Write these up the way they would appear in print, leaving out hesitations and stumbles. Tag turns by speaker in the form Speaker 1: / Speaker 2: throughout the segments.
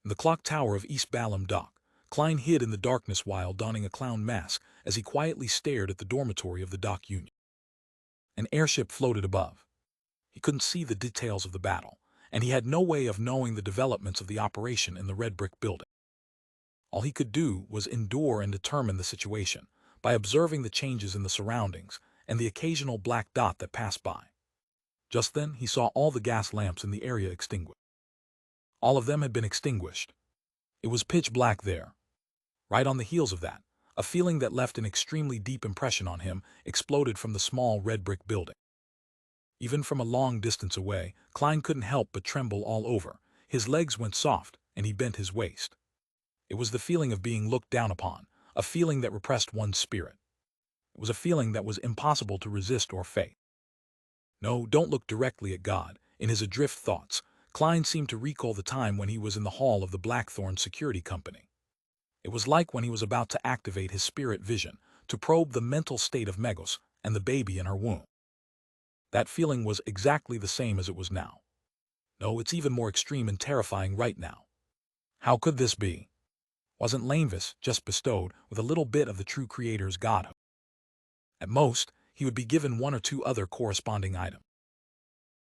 Speaker 1: In the clock tower of East Balham Dock, Klein hid in the darkness while donning a clown mask as he quietly stared at the dormitory of the dock union. An airship floated above. He couldn't see the details of the battle, and he had no way of knowing the developments of the operation in the red brick building. All he could do was endure and determine the situation by observing the changes in the surroundings and the occasional black dot that passed by. Just then he saw all the gas lamps in the area extinguished. All of them had been extinguished. It was pitch black there. Right on the heels of that, a feeling that left an extremely deep impression on him exploded from the small red brick building. Even from a long distance away, Klein couldn't help but tremble all over. His legs went soft, and he bent his waist. It was the feeling of being looked down upon, a feeling that repressed one's spirit. It was a feeling that was impossible to resist or fake. No, don't look directly at God. In his adrift thoughts, Klein seemed to recall the time when he was in the hall of the Blackthorn Security Company. It was like when he was about to activate his spirit vision to probe the mental state of Megos and the baby in her womb. That feeling was exactly the same as it was now. No, it's even more extreme and terrifying right now. How could this be? Wasn't Lanvis just bestowed with a little bit of the true Creator's godhood? At most, he would be given one or two other corresponding items.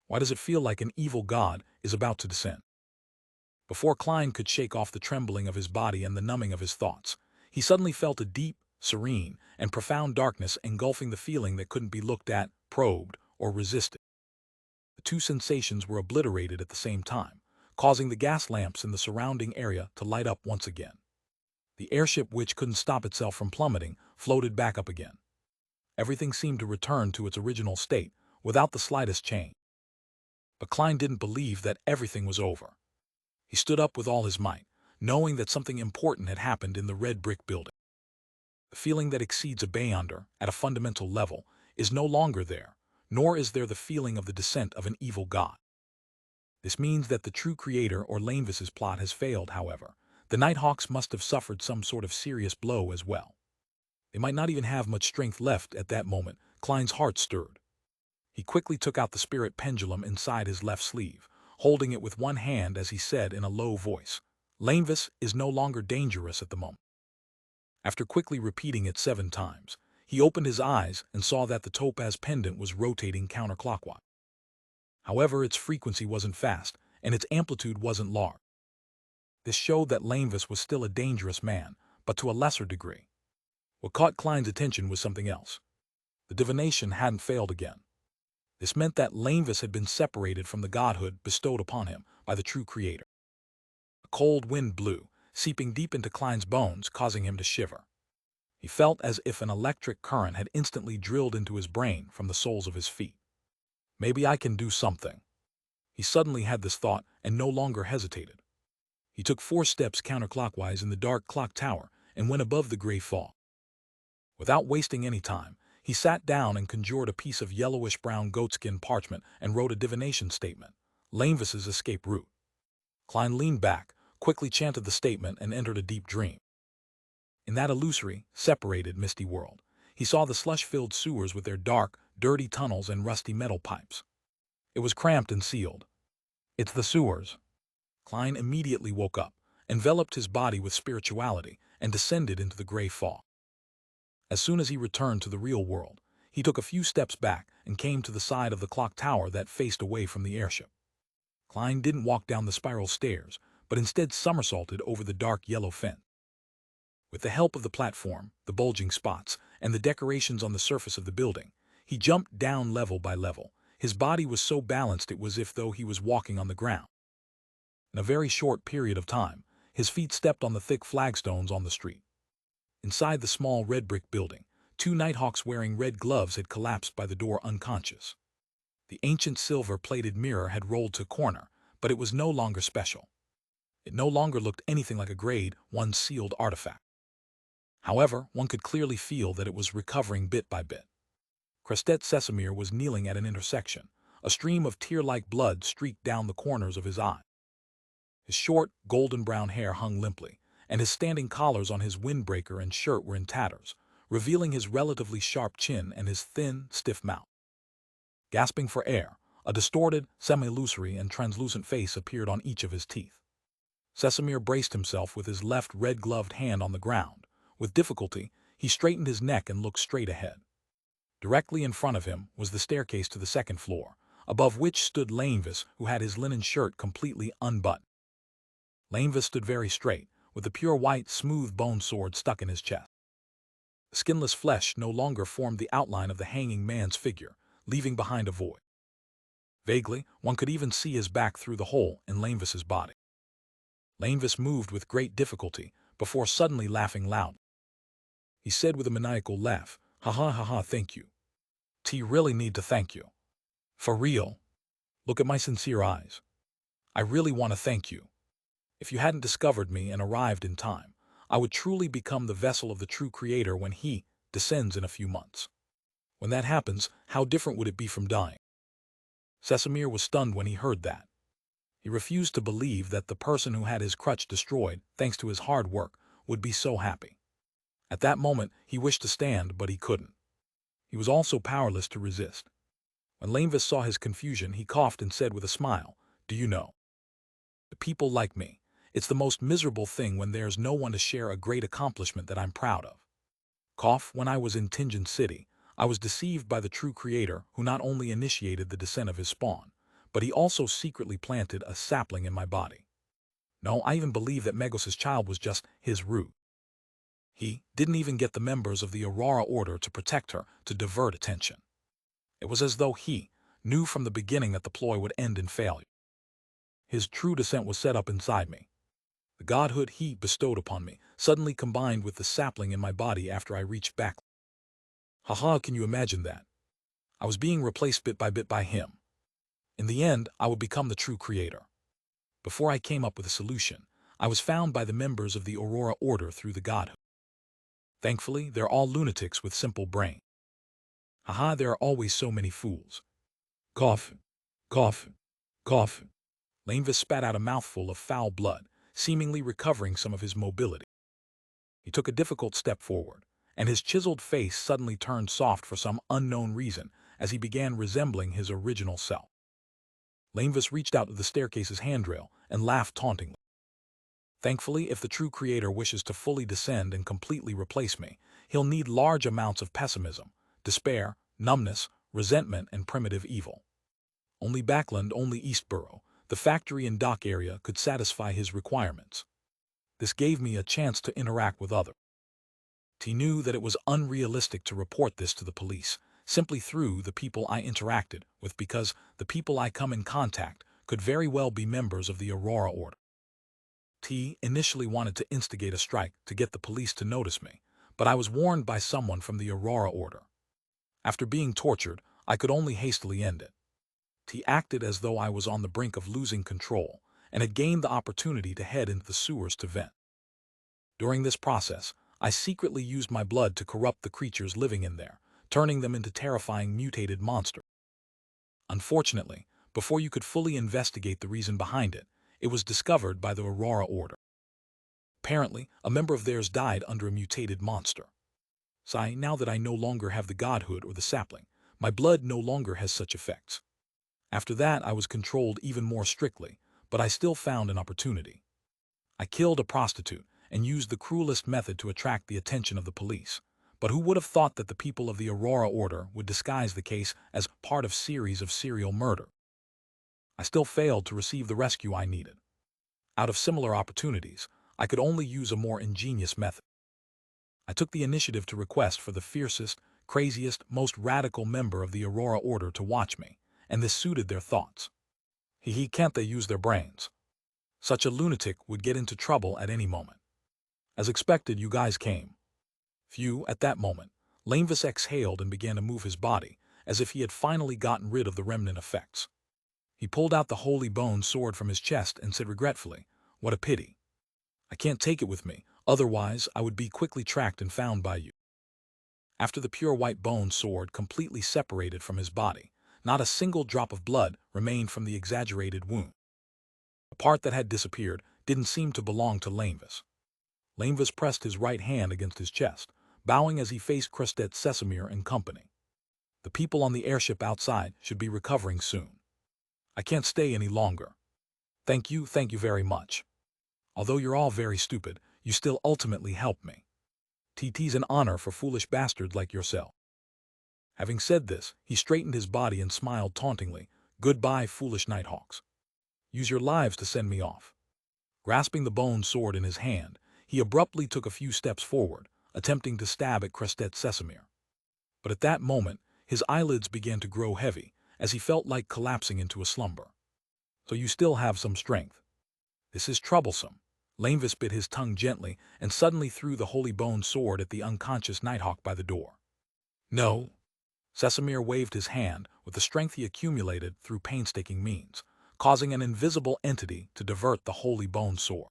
Speaker 1: Why does it feel like an evil god is about to descend? Before Klein could shake off the trembling of his body and the numbing of his thoughts, he suddenly felt a deep, serene, and profound darkness engulfing the feeling that couldn't be looked at, probed, or resisted. The two sensations were obliterated at the same time, causing the gas lamps in the surrounding area to light up once again. The airship, which couldn't stop itself from plummeting, floated back up again. Everything seemed to return to its original state, without the slightest change. But Klein didn't believe that everything was over. He stood up with all his might, knowing that something important had happened in the red brick building. The feeling that exceeds a beyonder, at a fundamental level, is no longer there, nor is there the feeling of the descent of an evil god. This means that the true creator or Lanvis's plot has failed, however. The Nighthawks must have suffered some sort of serious blow as well. They might not even have much strength left at that moment. Klein's heart stirred. He quickly took out the spirit pendulum inside his left sleeve, holding it with one hand as he said in a low voice, "Lanvis is no longer dangerous at the moment." After quickly repeating it 7 times, he opened his eyes and saw that the topaz pendant was rotating counterclockwise. However, its frequency wasn't fast, and its amplitude wasn't large. This showed that Lanvis was still a dangerous man, but to a lesser degree. What caught Klein's attention was something else. The divination hadn't failed again. This meant that Lanvis had been separated from the godhood bestowed upon him by the true creator. A cold wind blew, seeping deep into Klein's bones, causing him to shiver. He felt as if an electric current had instantly drilled into his brain from the soles of his feet. Maybe I can do something. He suddenly had this thought and no longer hesitated. He took 4 steps counterclockwise in the dark clock tower and went above the gray fog. Without wasting any time, he sat down and conjured a piece of yellowish-brown goatskin parchment and wrote a divination statement, Lanvis's escape route. Klein leaned back, quickly chanted the statement, and entered a deep dream. In that illusory, separated, misty world, he saw the slush-filled sewers with their dark, dirty tunnels and rusty metal pipes. It was cramped and sealed. "It's the sewers." Klein immediately woke up, enveloped his body with spirituality, and descended into the gray fog. As soon as he returned to the real world, he took a few steps back and came to the side of the clock tower that faced away from the airship. Klein didn't walk down the spiral stairs, but instead somersaulted over the dark yellow fence. With the help of the platform, the bulging spots, and the decorations on the surface of the building, he jumped down level by level. His body was so balanced it was as though he was walking on the ground. In a very short period of time, his feet stepped on the thick flagstones on the street. Inside the small red brick building, 2 Nighthawks wearing red gloves had collapsed by the door unconscious. The ancient silver-plated mirror had rolled to a corner, but it was no longer special. It no longer looked anything like a Grade 1 sealed artifact. However, one could clearly feel that it was recovering bit by bit. Crestet Sesamir was kneeling at an intersection. A stream of tear-like blood streaked down the corners of his eyes. His short, golden-brown hair hung limply, and his standing collars on his windbreaker and shirt were in tatters, revealing his relatively sharp chin and his thin, stiff mouth. Gasping for air, a distorted, semi-illusory and translucent face appeared on each of his teeth. Sesamir braced himself with his left red-gloved hand on the ground. With difficulty, he straightened his neck and looked straight ahead. Directly in front of him was the staircase to the second floor, above which stood Lainvis, who had his linen shirt completely unbuttoned. Lainvis stood very straight, with the pure white, smooth bone sword stuck in his chest. The skinless flesh no longer formed the outline of the hanging man's figure, leaving behind a void. Vaguely, one could even see his back through the hole in Lainvis's body. Lainvis moved with great difficulty, before suddenly laughing loudly. He said with a maniacal laugh, "Ha ha ha ha, thank you. T really need to thank you. For real. Look at my sincere eyes. I really want to thank you. If you hadn't discovered me and arrived in time, I would truly become the vessel of the true Creator when He descends in a few months. When that happens, how different would it be from dying?" Sesamir was stunned when he heard that. He refused to believe that the person who had his crutch destroyed, thanks to his hard work, would be so happy. At that moment, he wished to stand, but he couldn't. He was also powerless to resist. When Lainvis saw his confusion, he coughed and said with a smile, "Do you know? The people like me. It's the most miserable thing when there's no one to share a great accomplishment that I'm proud of. Cough, when I was in Tinjin City, I was deceived by the true Creator who not only initiated the descent of his spawn, but he also secretly planted a sapling in my body. No, I even believe that Megos' child was just his root. He didn't even get the members of the Aurora Order to protect her, to divert attention. It was as though he knew from the beginning that the ploy would end in failure. His true descent was set up inside me. The godhood he bestowed upon me suddenly combined with the sapling in my body after I reached back. Haha, can you imagine that? I was being replaced bit by him. In the end, I would become the true Creator. Before I came up with a solution, I was found by the members of the Aurora Order through the godhood. Thankfully, they're all lunatics with simple brains. Haha, there are always so many fools. Cough, cough, cough. Lainvis spat out a mouthful of foul blood, seemingly recovering some of his mobility. He took a difficult step forward, and his chiseled face suddenly turned soft for some unknown reason as he began resembling his original self. Lainvis reached out to the staircase's handrail and laughed tauntingly. Thankfully, if the true Creator wishes to fully descend and completely replace me, he'll need large amounts of pessimism, despair, numbness, resentment, and primitive evil. Only Backland, only Eastborough, the factory and dock area could satisfy his requirements. This gave me a chance to interact with others. He knew that it was unrealistic to report this to the police, simply through the people I interacted with, because the people I come in contact could very well be members of the Aurora Order. T initially wanted to instigate a strike to get the police to notice me, but I was warned by someone from the Aurora Order. After being tortured, I could only hastily end it. T acted as though I was on the brink of losing control and had gained the opportunity to head into the sewers to vent. During this process, I secretly used my blood to corrupt the creatures living in there, turning them into terrifying mutated monsters. Unfortunately, before you could fully investigate the reason behind it, it was discovered by the Aurora Order. Apparently, a member of theirs died under a mutated monster. Now that I no longer have the godhood or the sapling, my blood no longer has such effects. After that, I was controlled even more strictly, but I still found an opportunity. I killed a prostitute and used the cruelest method to attract the attention of the police. But who would have thought that the people of the Aurora Order would disguise the case as part of series of serial murder? I still failed to receive the rescue I needed. Out of similar opportunities, I could only use a more ingenious method. I took the initiative to request for the fiercest, craziest, most radical member of the Aurora Order to watch me, and this suited their thoughts. Can't they use their brains? Such a lunatic would get into trouble at any moment. As expected, you guys came. Phew, at that moment, Lainvis exhaled and began to move his body, as if he had finally gotten rid of the remnant effects. He pulled out the holy bone sword from his chest and said regretfully, "What a pity. I can't take it with me, otherwise I would be quickly tracked and found by you." After the pure white bone sword completely separated from his body, not a single drop of blood remained from the exaggerated wound. The part that had disappeared didn't seem to belong to Lainvis. Lainvis pressed his right hand against his chest, bowing as he faced Krustet, Sesamir and company. The people on the airship outside should be recovering soon. I can't stay any longer. Thank you very much. Although you're all very stupid, you still ultimately helped me. TT's an honor for foolish bastards like yourself. Having said this, he straightened his body and smiled tauntingly. Goodbye, foolish Nighthawks. Use your lives to send me off. Grasping the bone sword in his hand, he abruptly took a few steps forward, attempting to stab at Crestet Sesamir. But at that moment, his eyelids began to grow heavy, as he felt like collapsing into a slumber. So you still have some strength. This is troublesome. Lainvis bit his tongue gently and suddenly threw the holy bone sword at the unconscious Nighthawk by the door. No. Sesamir waved his hand with the strength he accumulated through painstaking means, causing an invisible entity to divert the holy bone sword.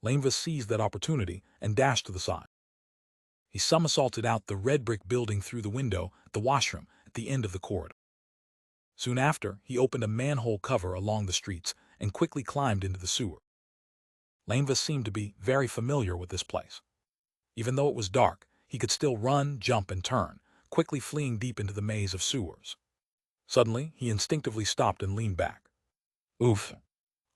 Speaker 1: Lainvis seized that opportunity and dashed to the side. He somersaulted out the red brick building through the window at the washroom at the end of the corridor. Soon after, he opened a manhole cover along the streets and quickly climbed into the sewer. Lainvis seemed to be very familiar with this place. Even though it was dark, he could still run, jump, and turn, quickly fleeing deep into the maze of sewers. Suddenly, he instinctively stopped and leaned back. Oof!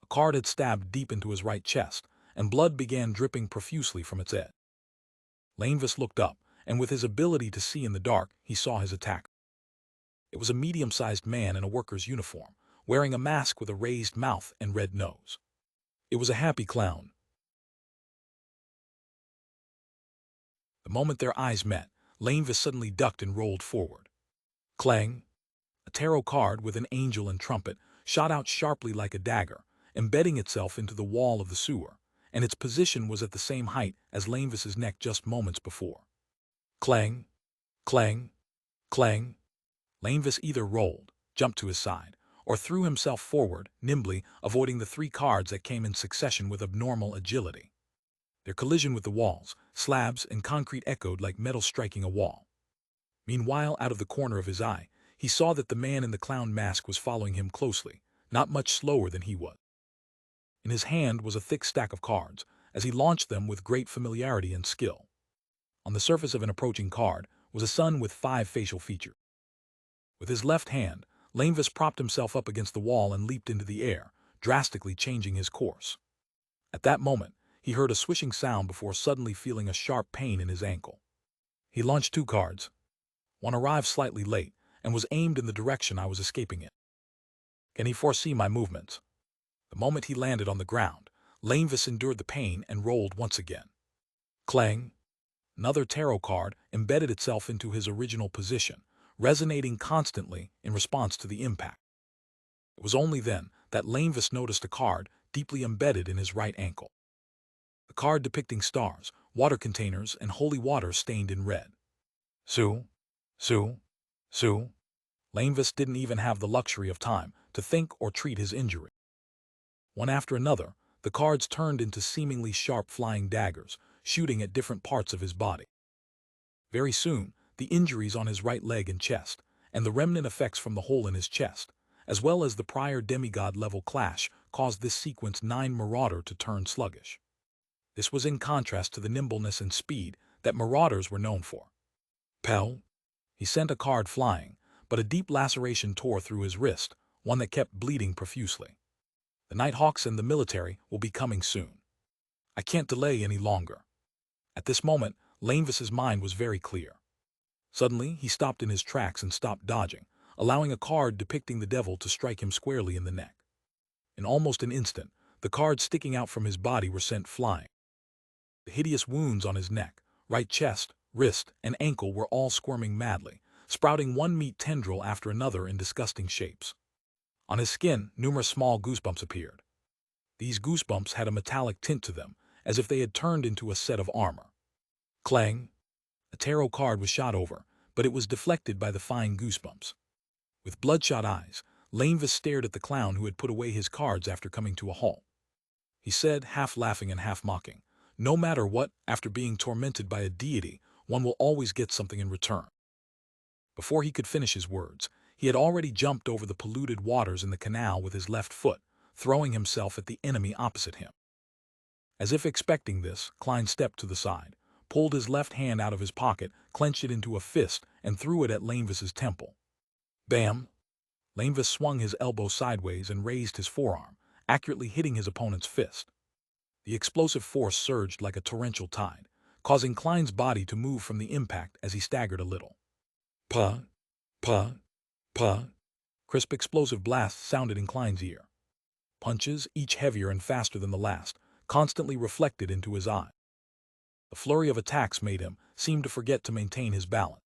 Speaker 1: A card had stabbed deep into his right chest, and blood began dripping profusely from its edge. Lainvis looked up, and with his ability to see in the dark, he saw his attacker. It was a medium-sized man in a worker's uniform, wearing a mask with a raised mouth and red nose. It was a happy clown. The moment their eyes met, Lainvis suddenly ducked and rolled forward. Clang! A tarot card with an angel and trumpet shot out sharply like a dagger, embedding itself into the wall of the sewer, and its position was at the same height as Lainvis's neck just moments before. Clang! Clang! Clang! Lainvis either rolled, jumped to his side, or threw himself forward, nimbly avoiding the three cards that came in succession with abnormal agility. Their collision with the walls, slabs, and concrete echoed like metal striking a wall. Meanwhile, out of the corner of his eye, he saw that the man in the clown mask was following him closely, not much slower than he was. In his hand was a thick stack of cards, as he launched them with great familiarity and skill. On the surface of an approaching card was a sun with 5 facial features. With his left hand, Lainvis propped himself up against the wall and leaped into the air, drastically changing his course. At that moment, he heard a swishing sound before suddenly feeling a sharp pain in his ankle. He launched 2 cards. One arrived slightly late and was aimed in the direction I was escaping in. Can he foresee my movements? The moment he landed on the ground, Lainvis endured the pain and rolled once again. Clang! Another tarot card embedded itself into his original position, resonating constantly in response to the impact. It was only then that Lainvis noticed a card deeply embedded in his right ankle. The card depicting stars, water containers, and holy water stained in red. Sue, Sue, Sue. Lainvis didn't even have the luxury of time to think or treat his injury. One after another, the cards turned into seemingly sharp flying daggers, shooting at different parts of his body. Very soon, the injuries on his right leg and chest, and the remnant effects from the hole in his chest, as well as the prior demigod-level clash, caused this sequence 9 Marauder to turn sluggish. This was in contrast to the nimbleness and speed that Marauders were known for. Pell! He sent a card flying, but a deep laceration tore through his wrist, one that kept bleeding profusely. The Nighthawks and the military will be coming soon. I can't delay any longer. At this moment, Lainvis's mind was very clear. Suddenly, he stopped in his tracks and stopped dodging, allowing a card depicting the devil to strike him squarely in the neck. In almost an instant, the cards sticking out from his body were sent flying. The hideous wounds on his neck, right chest, wrist, and ankle were all squirming madly, sprouting one meat tendril after another in disgusting shapes. On his skin, numerous small goosebumps appeared. These goosebumps had a metallic tint to them, as if they had turned into a set of armor. Clang! A tarot card was shot over, but it was deflected by the fine goosebumps. With bloodshot eyes, Lainvis stared at the clown who had put away his cards after coming to a halt. He said, half laughing and half mocking, "No matter what, after being tormented by a deity, one will always get something in return." Before he could finish his words, he had already jumped over the polluted waters in the canal with his left foot, throwing himself at the enemy opposite him. As if expecting this, Klein stepped to the side, pulled his left hand out of his pocket, clenched it into a fist, and threw it at Lainvis's temple. Bam! Lainvis swung his elbow sideways and raised his forearm, accurately hitting his opponent's fist. The explosive force surged like a torrential tide, causing Klein's body to move from the impact as he staggered a little. Puh, puh, puh. Crisp explosive blasts sounded in Klein's ear. Punches, each heavier and faster than the last, constantly reflected into his eye. The flurry of attacks made him seem to forget to maintain his balance.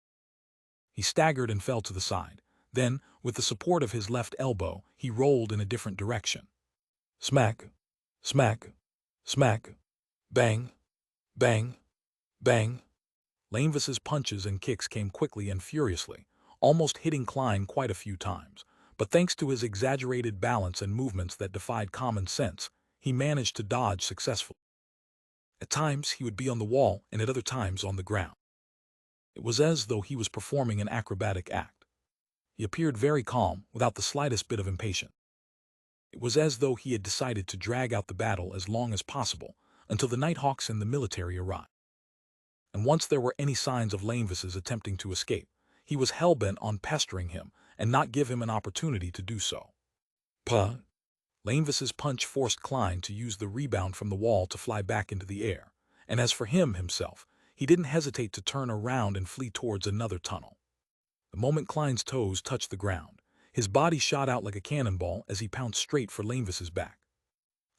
Speaker 1: He staggered and fell to the side. Then, with the support of his left elbow, he rolled in a different direction. Smack, smack, smack, bang, bang, bang. Lanevis's punches and kicks came quickly and furiously, almost hitting Klein quite a few times. But thanks to his exaggerated balance and movements that defied common sense, he managed to dodge successfully. At times, he would be on the wall and at other times on the ground. It was as though he was performing an acrobatic act. He appeared very calm, without the slightest bit of impatience. It was as though he had decided to drag out the battle as long as possible, until the Nighthawks and the military arrived. And once there were any signs of Lanevis's attempting to escape, he was hell-bent on pestering him and not give him an opportunity to do so. Puh! Lanevis's punch forced Klein to use the rebound from the wall to fly back into the air, and as for him himself, he didn't hesitate to turn around and flee towards another tunnel. The moment Klein's toes touched the ground, his body shot out like a cannonball as he pounced straight for Lanevis's back.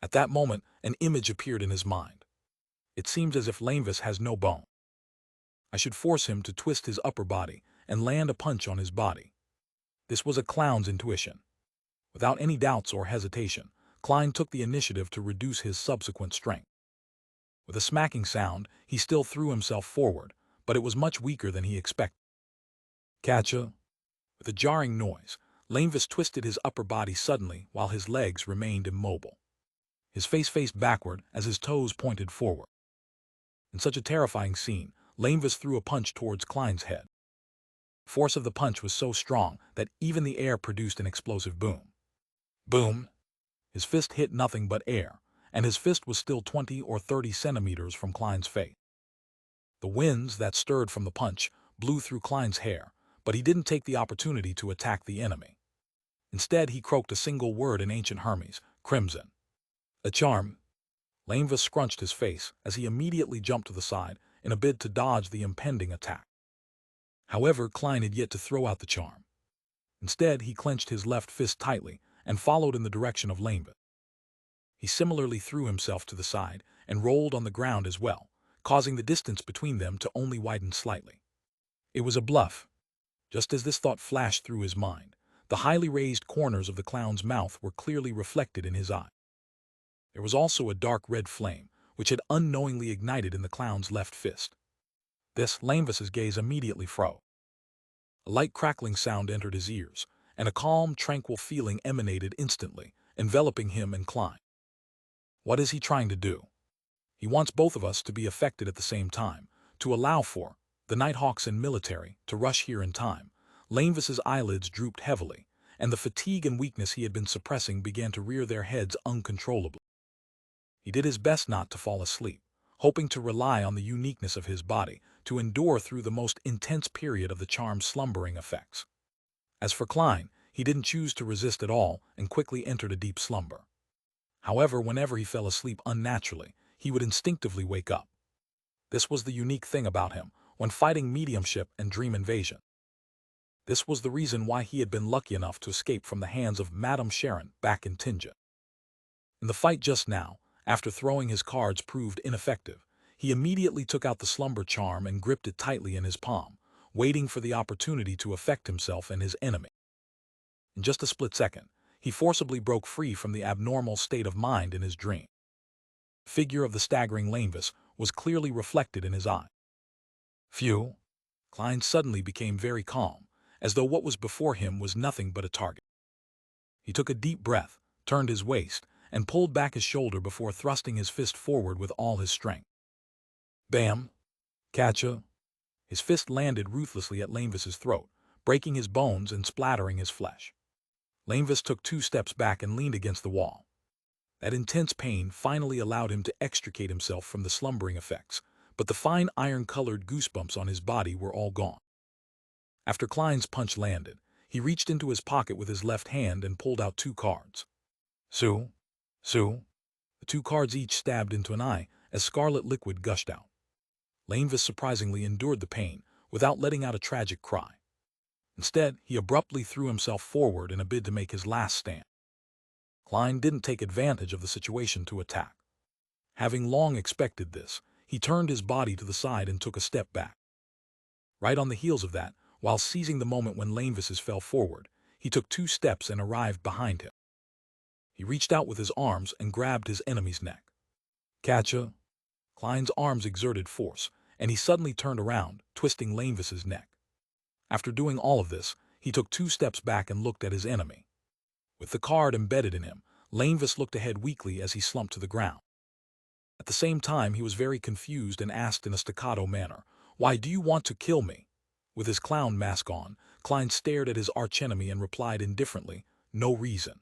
Speaker 1: At that moment, an image appeared in his mind. It seems as if Lanevis has no bone. I should force him to twist his upper body and land a punch on his body. This was a clown's intuition. Without any doubts or hesitation, Klein took the initiative to reduce his subsequent strength. With a smacking sound, he still threw himself forward, but it was much weaker than he expected. Catcha! With a jarring noise, Lanevis twisted his upper body suddenly while his legs remained immobile. His face faced backward as his toes pointed forward. In such a terrifying scene, Lanevis threw a punch towards Klein's head. The force of the punch was so strong that even the air produced an explosive boom. Boom! His fist hit nothing but air, and his fist was still 20 or 30 centimeters from Klein's face. The winds that stirred from the punch blew through Klein's hair, but he didn't take the opportunity to attack the enemy. Instead, he croaked a single word in ancient Hermes, crimson. A charm. Lanevis scrunched his face as he immediately jumped to the side in a bid to dodge the impending attack. However, Klein had yet to throw out the charm. Instead, he clenched his left fist tightly and followed in the direction of Lanevis. He similarly threw himself to the side and rolled on the ground as well, causing the distance between them to only widen slightly. It was a bluff. Just as this thought flashed through his mind, the highly raised corners of the clown's mouth were clearly reflected in his eye. There was also a dark red flame, which had unknowingly ignited in the clown's left fist. This, Lanevis's gaze immediately froze. A light crackling sound entered his ears, and a calm, tranquil feeling emanated instantly, enveloping him and Klein. What is he trying to do? He wants both of us to be affected at the same time, to allow for the Nighthawks and military to rush here in time. Lanevis's eyelids drooped heavily, and the fatigue and weakness he had been suppressing began to rear their heads uncontrollably. He did his best not to fall asleep, hoping to rely on the uniqueness of his body to endure through the most intense period of the charm's slumbering effects. As for Klein, he didn't choose to resist at all and quickly entered a deep slumber. However, whenever he fell asleep unnaturally, he would instinctively wake up. This was the unique thing about him when fighting mediumship and dream invasion. This was the reason why he had been lucky enough to escape from the hands of Madame Sharon back in Tinja. In the fight just now, after throwing his cards proved ineffective, he immediately took out the slumber charm and gripped it tightly in his palm, waiting for the opportunity to affect himself and his enemy. In just a split second, he forcibly broke free from the abnormal state of mind in his dream. The figure of the staggering Lanevis was clearly reflected in his eye. Phew! Klein suddenly became very calm, as though what was before him was nothing but a target. He took a deep breath, turned his waist, and pulled back his shoulder before thrusting his fist forward with all his strength. Bam! Catcha! His fist landed ruthlessly at Lanevis's throat, breaking his bones and splattering his flesh. Lanevis took 2 steps back and leaned against the wall. That intense pain finally allowed him to extricate himself from the slumbering effects, but the fine iron-colored goosebumps on his body were all gone. After Klein's punch landed, he reached into his pocket with his left hand and pulled out 2 cards. Sue, The two cards each stabbed into an eye as scarlet liquid gushed out. Lainvis surprisingly endured the pain without letting out a tragic cry. Instead, he abruptly threw himself forward in a bid to make his last stand. Klein didn't take advantage of the situation to attack. Having long expected this, he turned his body to the side and took a step back. Right on the heels of that, while seizing the moment when Lainvis fell forward, he took 2 steps and arrived behind him. He reached out with his arms and grabbed his enemy's neck. Catcha! Klein's arms exerted force, and he suddenly turned around, twisting Lainvis's neck. After doing all of this, he took 2 steps back and looked at his enemy. With the card embedded in him, Lainvis looked ahead weakly as he slumped to the ground. At the same time, he was very confused and asked in a staccato manner, "Why do you want to kill me?" With his clown mask on, Klein stared at his archenemy and replied indifferently, "No reason."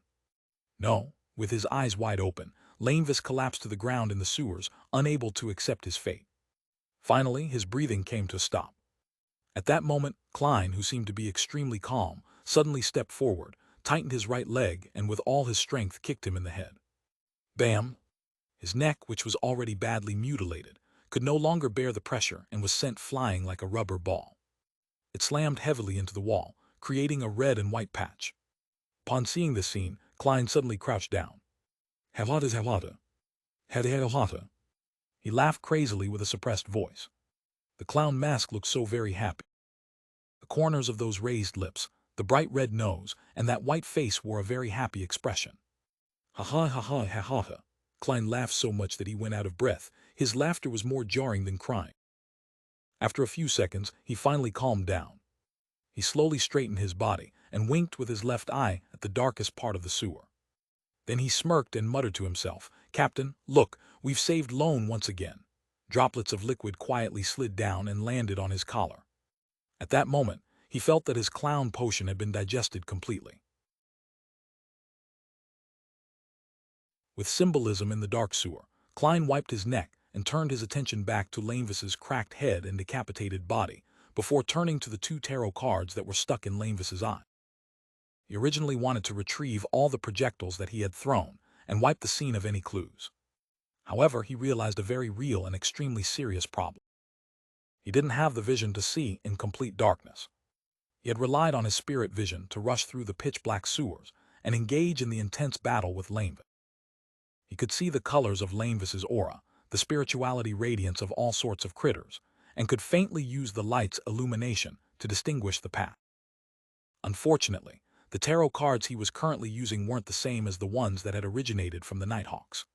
Speaker 1: No. With his eyes wide open, Lainvis collapsed to the ground in the sewers, unable to accept his fate. Finally, his breathing came to a stop. At that moment, Klein, who seemed to be extremely calm, suddenly stepped forward, tightened his right leg, and with all his strength kicked him in the head. Bam! His neck, which was already badly mutilated, could no longer bear the pressure and was sent flying like a rubber ball. It slammed heavily into the wall, creating a red and white patch. Upon seeing this scene, Klein suddenly crouched down. Havada. He laughed crazily with a suppressed voice. The clown mask looked so very happy. The corners of those raised lips, the bright red nose, and that white face wore a very happy expression. Ha. Klein laughed so much that he went out of breath. His laughter was more jarring than crying. After a few seconds, he finally calmed down. He slowly straightened his body and winked with his left eye at the darkest part of the sewer. Then he smirked and muttered to himself, "Captain, look, we've saved Lone once again." Droplets of liquid quietly slid down and landed on his collar. At that moment, he felt that his clown potion had been digested completely. With symbolism in the dark sewer, Klein wiped his neck and turned his attention back to Lainvis's cracked head and decapitated body, before turning to the 2 tarot cards that were stuck in Lainvis's eye. He originally wanted to retrieve all the projectiles that he had thrown and wipe the scene of any clues. However, he realized a very real and extremely serious problem. He didn't have the vision to see in complete darkness. He had relied on his spirit vision to rush through the pitch-black sewers and engage in the intense battle with Lainvis. He could see the colors of Lainvis's aura, the spirituality radiance of all sorts of critters, and could faintly use the light's illumination to distinguish the path. Unfortunately, the tarot cards he was currently using weren't the same as the ones that had originated from the Nighthawks.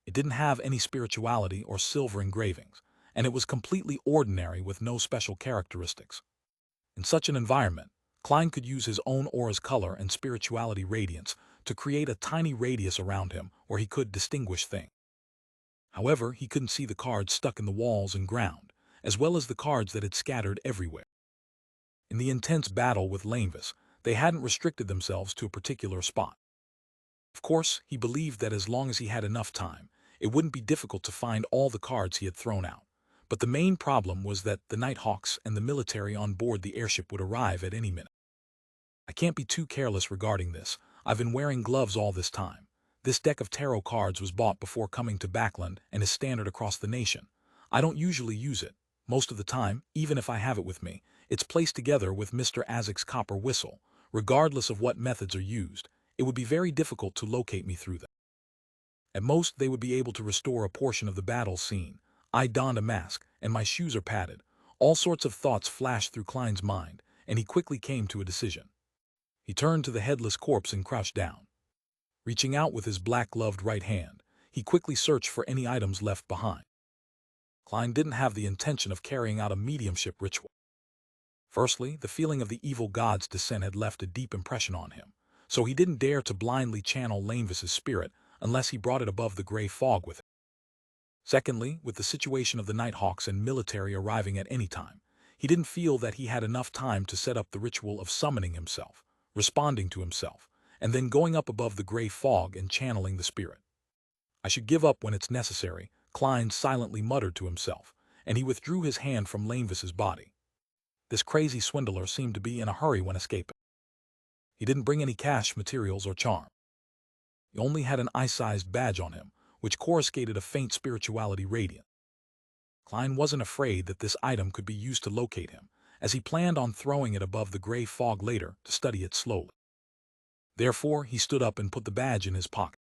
Speaker 1: It didn't have any spirituality or silver engravings, and it was completely ordinary with no special characteristics. In such an environment, Klein could use his own aura's color and spirituality radiance to create a tiny radius around him where he could distinguish things. However, he couldn't see the cards stuck in the walls and ground, as well as the cards that had scattered everywhere. In the intense battle with Lainvis, they hadn't restricted themselves to a particular spot. Of course, he believed that as long as he had enough time, it wouldn't be difficult to find all the cards he had thrown out. But the main problem was that the Nighthawks and the military on board the airship would arrive at any minute. "I can't be too careless regarding this. I've been wearing gloves all this time. This deck of tarot cards was bought before coming to Backland and is standard across the nation. I don't usually use it. Most of the time, even if I have it with me, it's placed together with Mr. Azek's copper whistle. Regardless of what methods are used, it would be very difficult to locate me through them. At most, they would be able to restore a portion of the battle scene. I donned a mask, and my shoes are padded." All sorts of thoughts flashed through Klein's mind, and he quickly came to a decision. He turned to the headless corpse and crouched down. Reaching out with his black-gloved right hand, he quickly searched for any items left behind. Klein didn't have the intention of carrying out a mediumship ritual. Firstly, the feeling of the evil god's descent had left a deep impression on him, so he didn't dare to blindly channel Lainvis's spirit unless he brought it above the gray fog with him. Secondly, with the situation of the Nighthawks and military arriving at any time, he didn't feel that he had enough time to set up the ritual of summoning himself, responding to himself, and then going up above the gray fog and channeling the spirit. "I should give up when it's necessary," Klein silently muttered to himself, and he withdrew his hand from Lainvis's body. This crazy swindler seemed to be in a hurry when escaping. He didn't bring any cash, materials, or charm. He only had an eye-sized badge on him, which coruscated a faint spirituality radiance. Klein wasn't afraid that this item could be used to locate him, as he planned on throwing it above the gray fog later to study it slowly. Therefore, he stood up and put the badge in his pocket.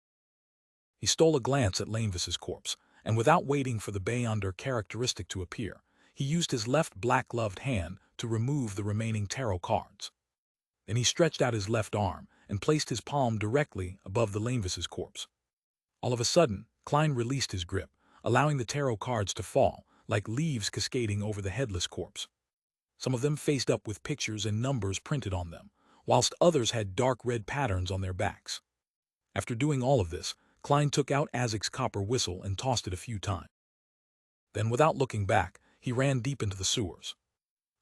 Speaker 1: He stole a glance at Lanevis's corpse, and without waiting for the Beyonder characteristic to appear, he used his left black-gloved hand to remove the remaining tarot cards. Then he stretched out his left arm and placed his palm directly above the Lanevis's corpse. All of a sudden, Klein released his grip, allowing the tarot cards to fall, like leaves cascading over the headless corpse. Some of them faced up with pictures and numbers printed on them, whilst others had dark red patterns on their backs. After doing all of this, Klein took out Azek's copper whistle and tossed it a few times. Then, without looking back, he ran deep into the sewers.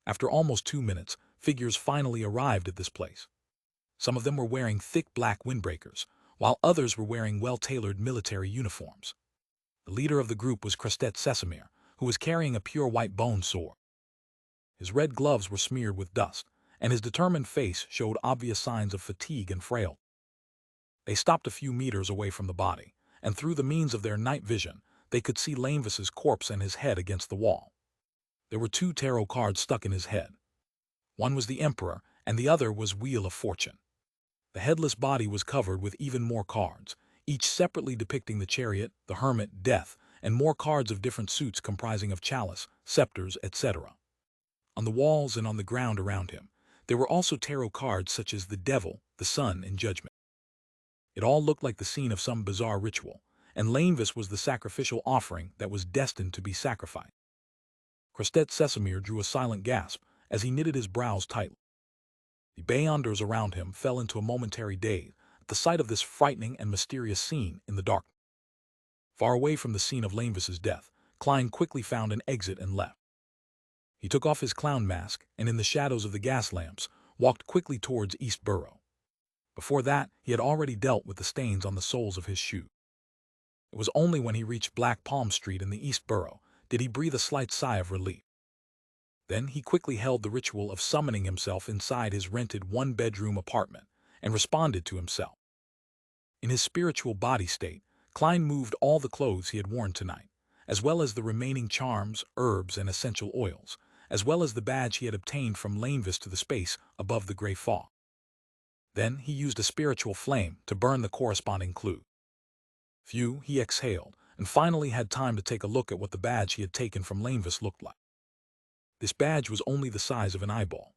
Speaker 1: After almost 2 minutes, figures finally arrived at this place. Some of them were wearing thick black windbreakers, while others were wearing well-tailored military uniforms. The leader of the group was Krestet Sesamir, who was carrying a pure white bone sword. His red gloves were smeared with dust, and his determined face showed obvious signs of fatigue and frailty. They stopped a few meters away from the body, and through the means of their night vision, they could see Lanevis's corpse and his head against the wall. There were 2 tarot cards stuck in his head. One was the Emperor, and the other was Wheel of Fortune. The headless body was covered with even more cards, each separately depicting the Chariot, the Hermit, Death, and more cards of different suits comprising of chalice, scepters, etc. On the walls and on the ground around him, there were also tarot cards such as the Devil, the Sun, and Judgment. It all looked like the scene of some bizarre ritual, and Lanevis was the sacrificial offering that was destined to be sacrificed. Krestet Sesamir drew a silent gasp as he knitted his brows tightly. The Beyonders around him fell into a momentary daze at the sight of this frightening and mysterious scene in the dark. Far away from the scene of Lanevis's death, Klein quickly found an exit and left. He took off his clown mask and, in the shadows of the gas lamps, walked quickly towards East Borough. Before that, he had already dealt with the stains on the soles of his shoes. It was only when he reached Black Palm Street in the East Borough did he breathe a slight sigh of relief. Then he quickly held the ritual of summoning himself inside his rented 1-bedroom apartment and responded to himself. In his spiritual body state, Klein moved all the clothes he had worn tonight, as well as the remaining charms, herbs, and essential oils, as well as the badge he had obtained from Lanevis to the space above the gray fog. Then he used a spiritual flame to burn the corresponding clue. Phew, he exhaled, and finally had time to take a look at what the badge he had taken from Lanevis looked like. This badge was only the size of an eyeball.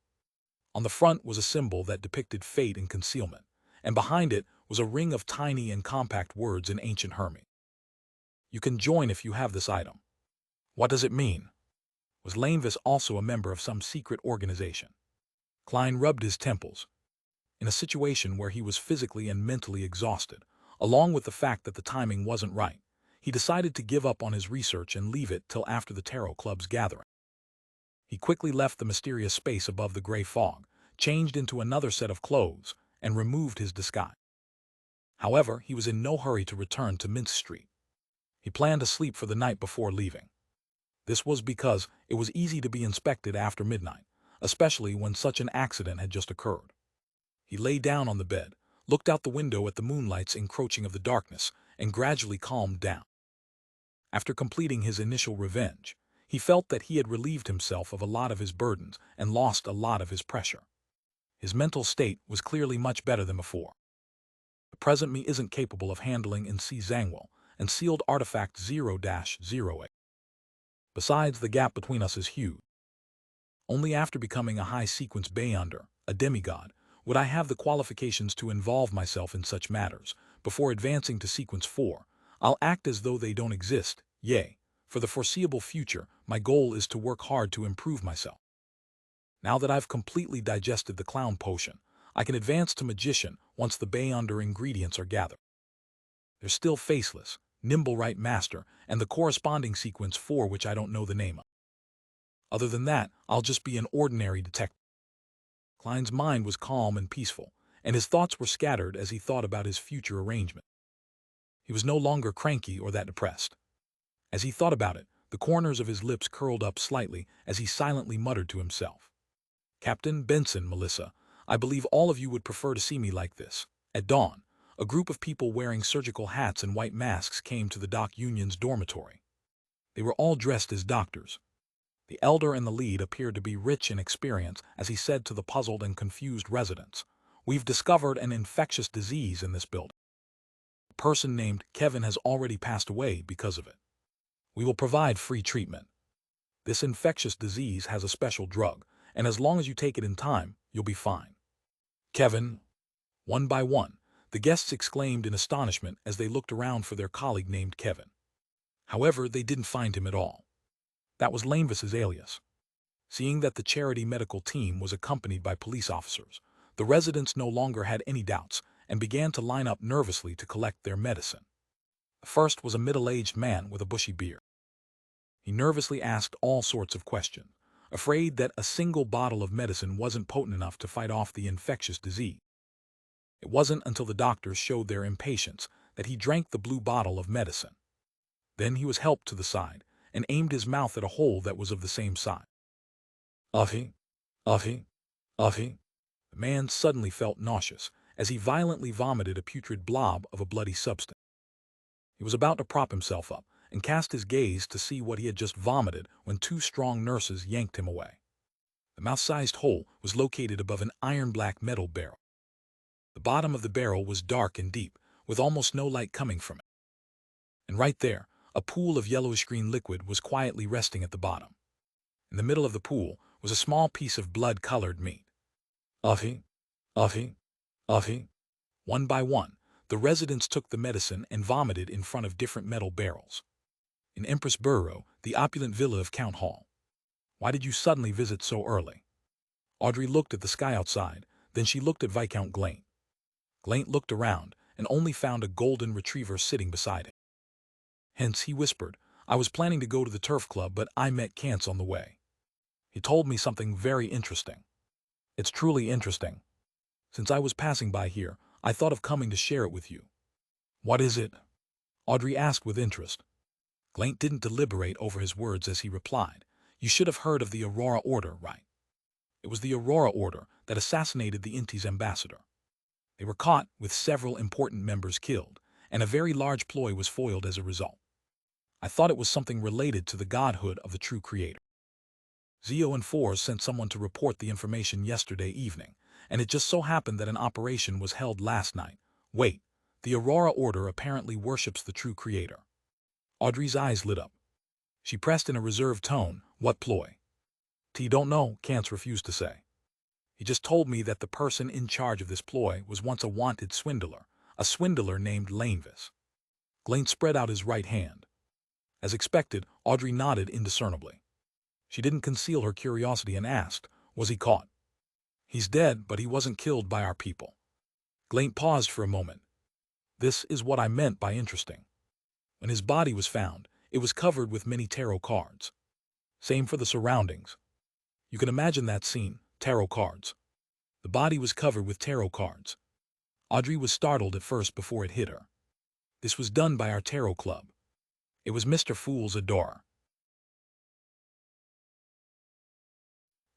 Speaker 1: On the front was a symbol that depicted fate and concealment, and behind it was a ring of tiny and compact words in ancient Hermes. You can join if you have this item. What does it mean? Was Lanevis also a member of some secret organization? Klein rubbed his temples. In a situation where he was physically and mentally exhausted, along with the fact that the timing wasn't right, he decided to give up on his research and leave it till after the Tarot Club's gathering. He quickly left the mysterious space above the gray fog, changed into another set of clothes, and removed his disguise. However, he was in no hurry to return to Minsk Street. He planned to sleep for the night before leaving. This was because it was easy to be inspected after midnight, especially when such an accident had just occurred. He lay down on the bed, looked out the window at the moonlight's encroaching of the darkness, and gradually calmed down. After completing his initial revenge, he felt that he had relieved himself of a lot of his burdens and lost a lot of his pressure. His mental state was clearly much better than before. The present me isn't capable of handling in C. Zangwell and sealed artifact 0-08. Besides, the gap between us is huge. Only after becoming a high-sequence Beyonder, a demigod, would I have the qualifications to involve myself in such matters. Before advancing to Sequence 4, I'll act as though they don't exist. Yea, for the foreseeable future, my goal is to work hard to improve myself. Now that I've completely digested the clown potion, I can advance to magician once the Beyonder ingredients are gathered. There's still Faceless, Nimble Right Master, and the corresponding Sequence 4 which I don't know the name of. Other than that, I'll just be an ordinary detective. Klein's mind was calm and peaceful, and his thoughts were scattered as he thought about his future arrangement. He was no longer cranky or that depressed. As he thought about it, the corners of his lips curled up slightly as he silently muttered to himself. Captain Benson, Melissa, I believe all of you would prefer to see me like this, at dawn, a group of people wearing surgical hats and white masks came to the dock union's dormitory. They were all dressed as doctors. The elder and the lead appeared to be rich in experience as he said to the puzzled and confused residents, "We've discovered an infectious disease in this building. A person named Kevin has already passed away because of it. We will provide free treatment. This infectious disease has a special drug, and as long as you take it in time, you'll be fine." Kevin. One by one, the guests exclaimed in astonishment as they looked around for their colleague named Kevin. However, they didn't find him at all. That was Lanevis's alias. Seeing that the charity medical team was accompanied by police officers, the residents no longer had any doubts and began to line up nervously to collect their medicine. The first was a middle-aged man with a bushy beard. He nervously asked all sorts of questions, afraid that a single bottle of medicine wasn't potent enough to fight off the infectious disease. It wasn't until the doctors showed their impatience that he drank the blue bottle of medicine. Then he was helped to the side and aimed his mouth at a hole that was of the same size. Uffy, uffy, uffy. The man suddenly felt nauseous as he violently vomited a putrid blob of a bloody substance. He was about to prop himself up and cast his gaze to see what he had just vomited when two strong nurses yanked him away. The mouth-sized hole was located above an iron-black metal barrel. The bottom of the barrel was dark and deep, with almost no light coming from it. And right there, a pool of yellowish-green liquid was quietly resting at the bottom. In the middle of the pool was a small piece of blood-colored meat. Uffy, uffy, uffy. One by one, the residents took the medicine and vomited in front of different metal barrels. In Empress Borough, the opulent villa of Count Hall. Why did you suddenly visit so early? Audrey looked at the sky outside, then she looked at Viscount Glaint. Glaint looked around and only found a golden retriever sitting beside him. Hence, he whispered, "I was planning to go to the turf club, but I met Cance on the way. He told me something very interesting. It's truly interesting. Since I was passing by here, I thought of coming to share it with you." "What is it?" Audrey asked with interest. Glaint didn't deliberate over his words as he replied, "You should have heard of the Aurora Order, right? It was the Aurora Order that assassinated the Inti's ambassador. They were caught with several important members killed, and a very large ploy was foiled as a result. I thought it was something related to the godhood of the true creator. Zio and Fours sent someone to report the information yesterday evening, and it just so happened that an operation was held last night. Wait, the Aurora Order apparently worships the true creator." Audrey's eyes lit up. She pressed in a reserved tone, "What ploy?" "T don't know," Cance refused to say. "He just told me that the person in charge of this ploy was once a wanted swindler, a swindler named Lanevis." Glaint spread out his right hand. As expected, Audrey nodded indiscernibly. She didn't conceal her curiosity and asked, "Was he caught?" "He's dead, but he wasn't killed by our people." Glaint paused for a moment. "This is what I meant by interesting. When his body was found, it was covered with many tarot cards. Same for the surroundings. You can imagine that scene, tarot cards. The body was covered with tarot cards." Audrey was startled at first before it hit her. "This was done by our tarot club. It was Mr. Fool's adorer."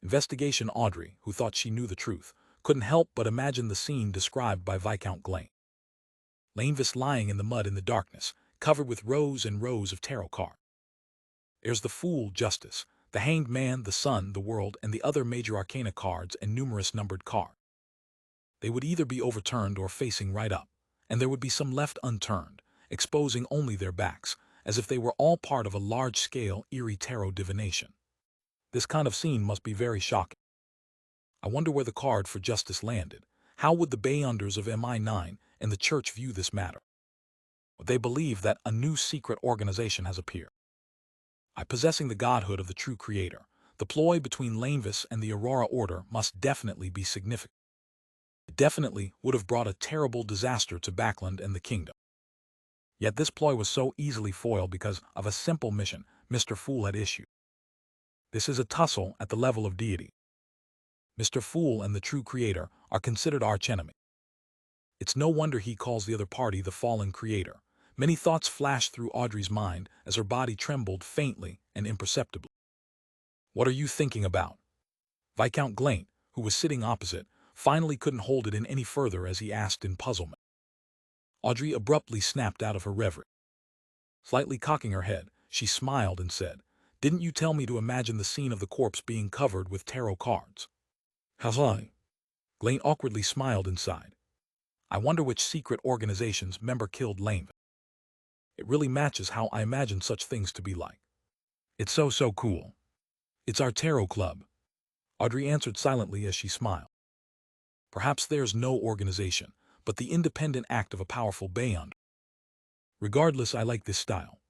Speaker 1: Investigation Audrey, who thought she knew the truth, couldn't help but imagine the scene described by Viscount Glaint. Lanevis lying in the mud in the darkness, covered with rows and rows of tarot cards. There's the Fool, Justice, the Hanged Man, the Sun, the World, and the other major arcana cards and numerous numbered cards. They would either be overturned or facing right up, and there would be some left unturned, exposing only their backs, as if they were all part of a large-scale, eerie tarot divination. This kind of scene must be very shocking. I wonder where the card for justice landed. How would the Bayonders of MI9 and the Church view this matter? Would they believe that a new secret organization has appeared? By possessing the godhood of the true creator, the ploy between Lanevis and the Aurora Order must definitely be significant. It definitely would have brought a terrible disaster to Backland and the kingdom. Yet this ploy was so easily foiled because of a simple mission Mr. Fool had issued. This is a tussle at the level of deity. Mr. Fool and the true creator are considered archenemy. It's no wonder he calls the other party the fallen creator. Many thoughts flashed through Audrey's mind as her body trembled faintly and imperceptibly. "What are you thinking about?" Viscount Glaint, who was sitting opposite, finally couldn't hold it in any further as he asked in puzzlement. Audrey abruptly snapped out of her reverie. Slightly cocking her head, she smiled and said, "Didn't you tell me to imagine the scene of the corpse being covered with tarot cards?" "Has I?" Glaine awkwardly smiled and sighed. "I wonder which secret organization's member killed Lane. It really matches how I imagine such things to be like. It's so cool. It's our tarot club." Audrey answered silently as she smiled. "Perhaps there's no organization, but the independent act of a powerful beyond. Regardless, I like this style.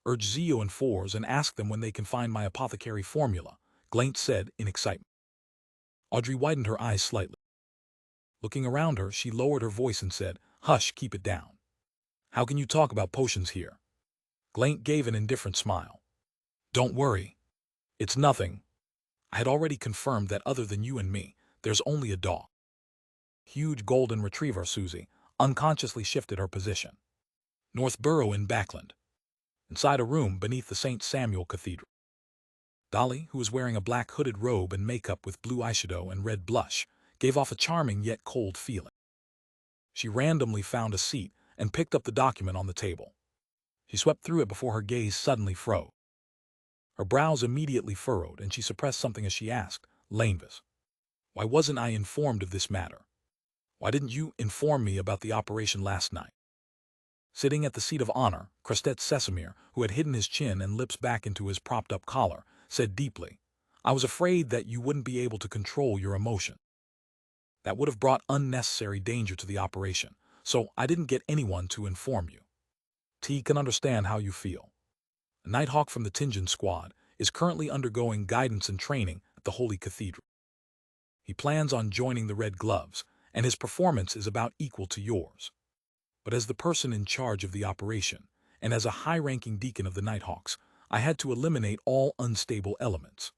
Speaker 1: Urge Zio and Fours and ask them when they can find my apothecary formula," Glaine said in excitement. Audrey widened her eyes slightly. Looking around her, she lowered her voice and said, "Hush, keep it down. How can you talk about potions here?" Glaine gave an indifferent smile. "Don't worry. It's nothing. I had already confirmed that other than you and me, there's only a dog." Huge golden retriever Susie unconsciously shifted her position. Northborough in Backland. Inside a room beneath the St. Samuel Cathedral. Dolly, who was wearing a black hooded robe and makeup with blue eyeshadow and red blush, gave off a charming yet cold feeling. She randomly found a seat and picked up the document on the table. She swept through it before her gaze suddenly froze. Her brows immediately furrowed, and she suppressed something as she asked, "Lanevis, why wasn't I informed of this matter? Why didn't you inform me about the operation last night?" Sitting at the seat of honor, Crestet Sesamir, who had hidden his chin and lips back into his propped-up collar, said deeply, "I was afraid that you wouldn't be able to control your emotion. That would have brought unnecessary danger to the operation, so I didn't get anyone to inform you. T can understand how you feel. A Nighthawk from the Tinjin squad is currently undergoing guidance and training at the Holy Cathedral. He plans on joining the Red Gloves, and his performance is about equal to yours. But as the person in charge of the operation, and as a high-ranking deacon of the Nighthawks, I had to eliminate all unstable elements."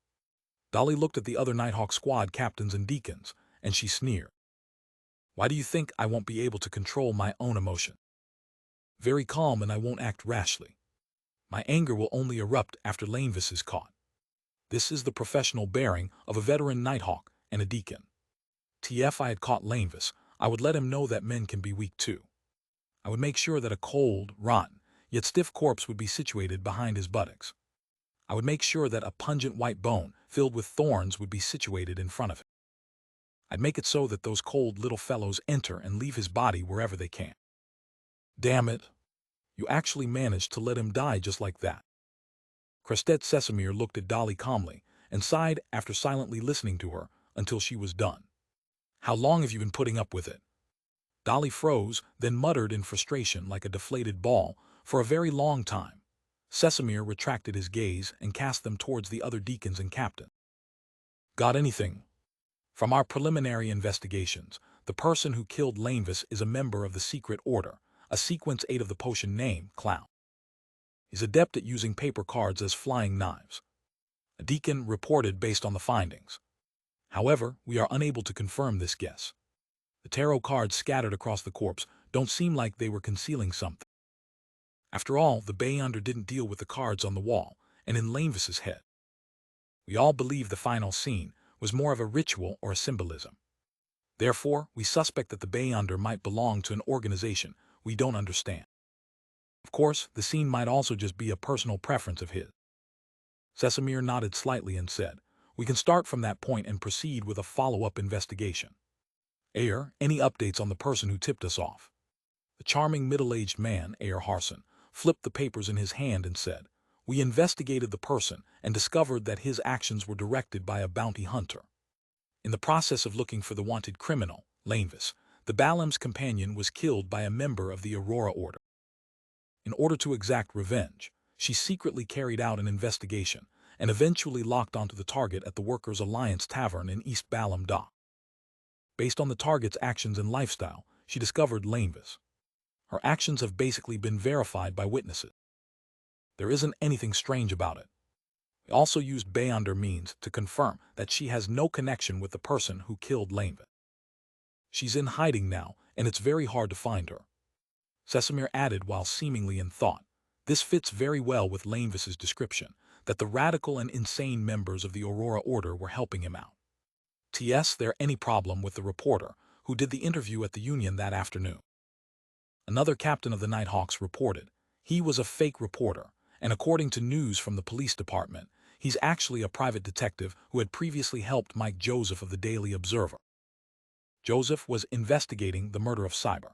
Speaker 1: Dolly looked at the other Nighthawk squad captains and deacons, and she sneered. "Why do you think I won't be able to control my own emotion? Very calm, and I won't act rashly. My anger will only erupt after Lanevis is caught. This is the professional bearing of a veteran Nighthawk and a deacon. If I had caught Lanevis, I would let him know that men can be weak too. I would make sure that a cold, rotten, yet stiff corpse would be situated behind his buttocks. I would make sure that a pungent white bone, filled with thorns, would be situated in front of him. I'd make it so that those cold little fellows enter and leave his body wherever they can." "Damn it. You actually managed to let him die just like that." Crestet Sesamir looked at Dolly calmly and sighed after silently listening to her until she was done. "How long have you been putting up with it?" Dolly froze, then muttered in frustration like a deflated ball, "For a very long time." Sesamir retracted his gaze and cast them towards the other deacons and captains. "Got anything?" "From our preliminary investigations, the person who killed Lanevis is a member of the Secret Order, a Sequence 8 of the potion name, Clown. He's adept at using paper cards as flying knives." A deacon reported based on the findings. "However, we are unable to confirm this guess. The tarot cards scattered across the corpse don't seem like they were concealing something. After all, the Beyonder didn't deal with the cards on the wall and in Lanevis's head. We all believe the final scene was more of a ritual or a symbolism. Therefore, we suspect that the Beyonder might belong to an organization we don't understand. Of course, the scene might also just be a personal preference of his." Sesamir nodded slightly and said, "We can start from that point and proceed with a follow-up investigation. Ayer, any updates on the person who tipped us off?" The charming middle-aged man, Ayer Harson, flipped the papers in his hand and said, "We investigated the person and discovered that his actions were directed by a bounty hunter. In the process of looking for the wanted criminal, Lanevis, the Balam's companion was killed by a member of the Aurora Order. In order to exact revenge, she secretly carried out an investigation and eventually locked onto the target at the Workers' Alliance Tavern in East Balam Dock. Based on the target's actions and lifestyle, she discovered Lanevis. Her actions have basically been verified by witnesses. There isn't anything strange about it. We also used Beyonder means to confirm that she has no connection with the person who killed Lanevis. She's in hiding now, and it's very hard to find her." Sesamir added while seemingly in thought, "This fits very well with Lanevis's description, that the radical and insane members of the Aurora Order were helping him out. Is there any problem with the reporter who did the interview at the Union that afternoon?" Another captain of the Nighthawks reported. He was a fake reporter, and according to news from the police department, he's actually a private detective who had previously helped Mike Joseph of the Daily Observer. Joseph was investigating the murder of Cyber.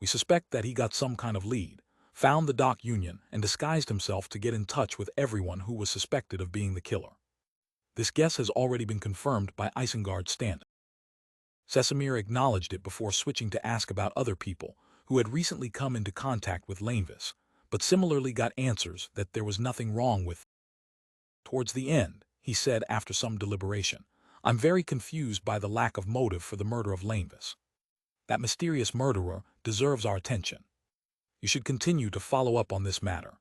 Speaker 1: We suspect that he got some kind of lead, found the dock union, and disguised himself to get in touch with everyone who was suspected of being the killer. This guess has already been confirmed by Isengard Stanton. Sesamir acknowledged it before switching to ask about other people who had recently come into contact with Lanevis, but similarly got answers that there was nothing wrong with. Towards the end, he said after some deliberation, "I'm very confused by the lack of motive for the murder of Lanevis. That mysterious murderer deserves our attention. You should continue to follow up on this matter."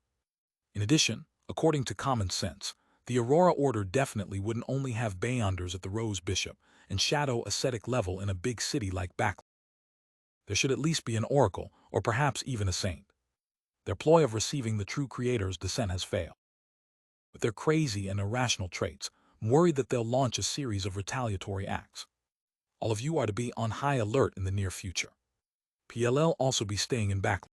Speaker 1: In addition, according to common sense, the Aurora Order definitely wouldn't only have Beyonders at the Rose Bishop and Shadow ascetic level in a big city like Backland. There should at least be an oracle, or perhaps even a saint. Their ploy of receiving the true Creator's descent has failed. With their crazy and irrational traits, I'm worried that they'll launch a series of retaliatory acts. All of you are to be on high alert in the near future. PLL also be staying in Backland.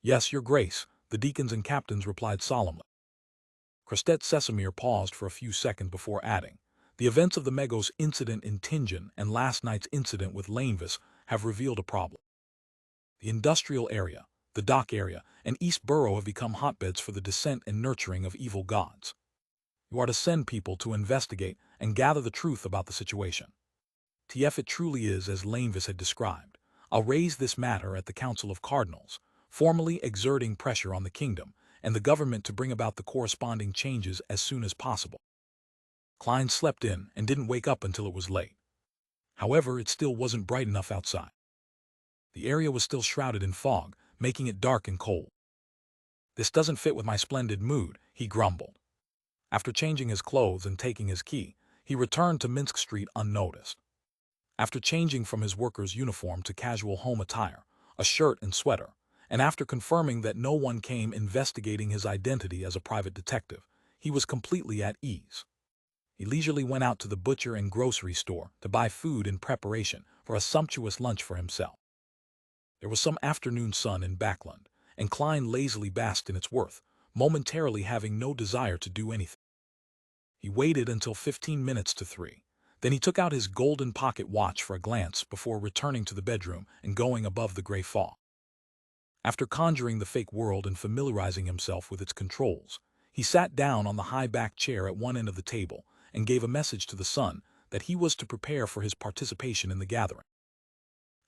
Speaker 1: Yes, Your Grace, the deacons and captains replied solemnly. Crestet Sesamir paused for a few seconds before adding, "The events of the Megos incident in Tingen and last night's incident with Lanevis have revealed a problem. The industrial area, the dock area, and East Borough have become hotbeds for the descent and nurturing of evil gods. You are to send people to investigate and gather the truth about the situation. TF it truly is as Lanevis had described. I'll raise this matter at the Council of Cardinals, formally exerting pressure on the kingdom and the government to bring about the corresponding changes as soon as possible." Klein slept in and didn't wake up until it was late. However, it still wasn't bright enough outside. The area was still shrouded in fog, making it dark and cold. "This doesn't fit with my splendid mood," he grumbled. After changing his clothes and taking his key, he returned to Minsk Street unnoticed. After changing from his worker's uniform to casual home attire, a shirt and sweater, and after confirming that no one came investigating his identity as a private detective, he was completely at ease. He leisurely went out to the butcher and grocery store to buy food in preparation for a sumptuous lunch for himself. There was some afternoon sun in Backland, and Klein lazily basked in its warmth, momentarily having no desire to do anything. He waited until 15 minutes to 3. Then he took out his golden pocket watch for a glance before returning to the bedroom and going above the gray fog. After conjuring the fake world and familiarizing himself with its controls, he sat down on the high-backed chair at one end of the table and gave a message to the sun that he was to prepare for his participation in the gathering.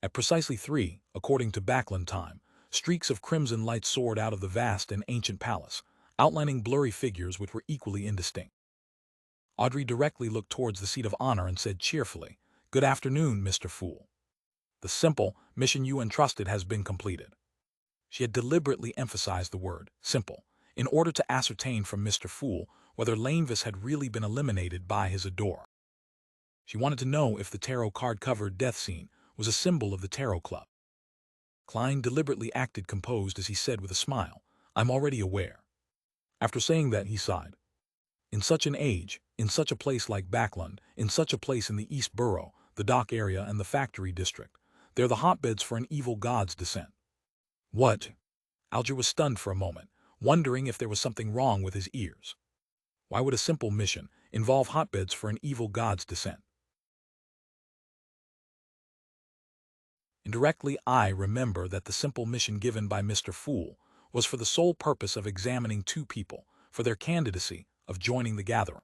Speaker 1: At precisely 3, according to Backland time, streaks of crimson light soared out of the vast and ancient palace, outlining blurry figures which were equally indistinct. Audrey directly looked towards the seat of honor and said cheerfully, "Good afternoon, Mr. Fool. The simple mission you entrusted has been completed." She had deliberately emphasized the word simple in order to ascertain from Mr. Fool whether Lanevis had really been eliminated by his adorer. She wanted to know if the tarot card-covered death scene was a symbol of the Tarot Club. Klein deliberately acted composed as he said with a smile, "I'm already aware." After saying that, he sighed. In such an age, in such a place like Backland, in such a place in the East Borough, the dock area, and the factory district, they're the hotbeds for an evil god's descent. What? Alger was stunned for a moment, wondering if there was something wrong with his ears. Why would a simple mission involve hotbeds for an evil god's descent? Indirectly, I remember that the simple mission given by Mr. Fool was for the sole purpose of examining 2 people for their candidacy of joining the gathering.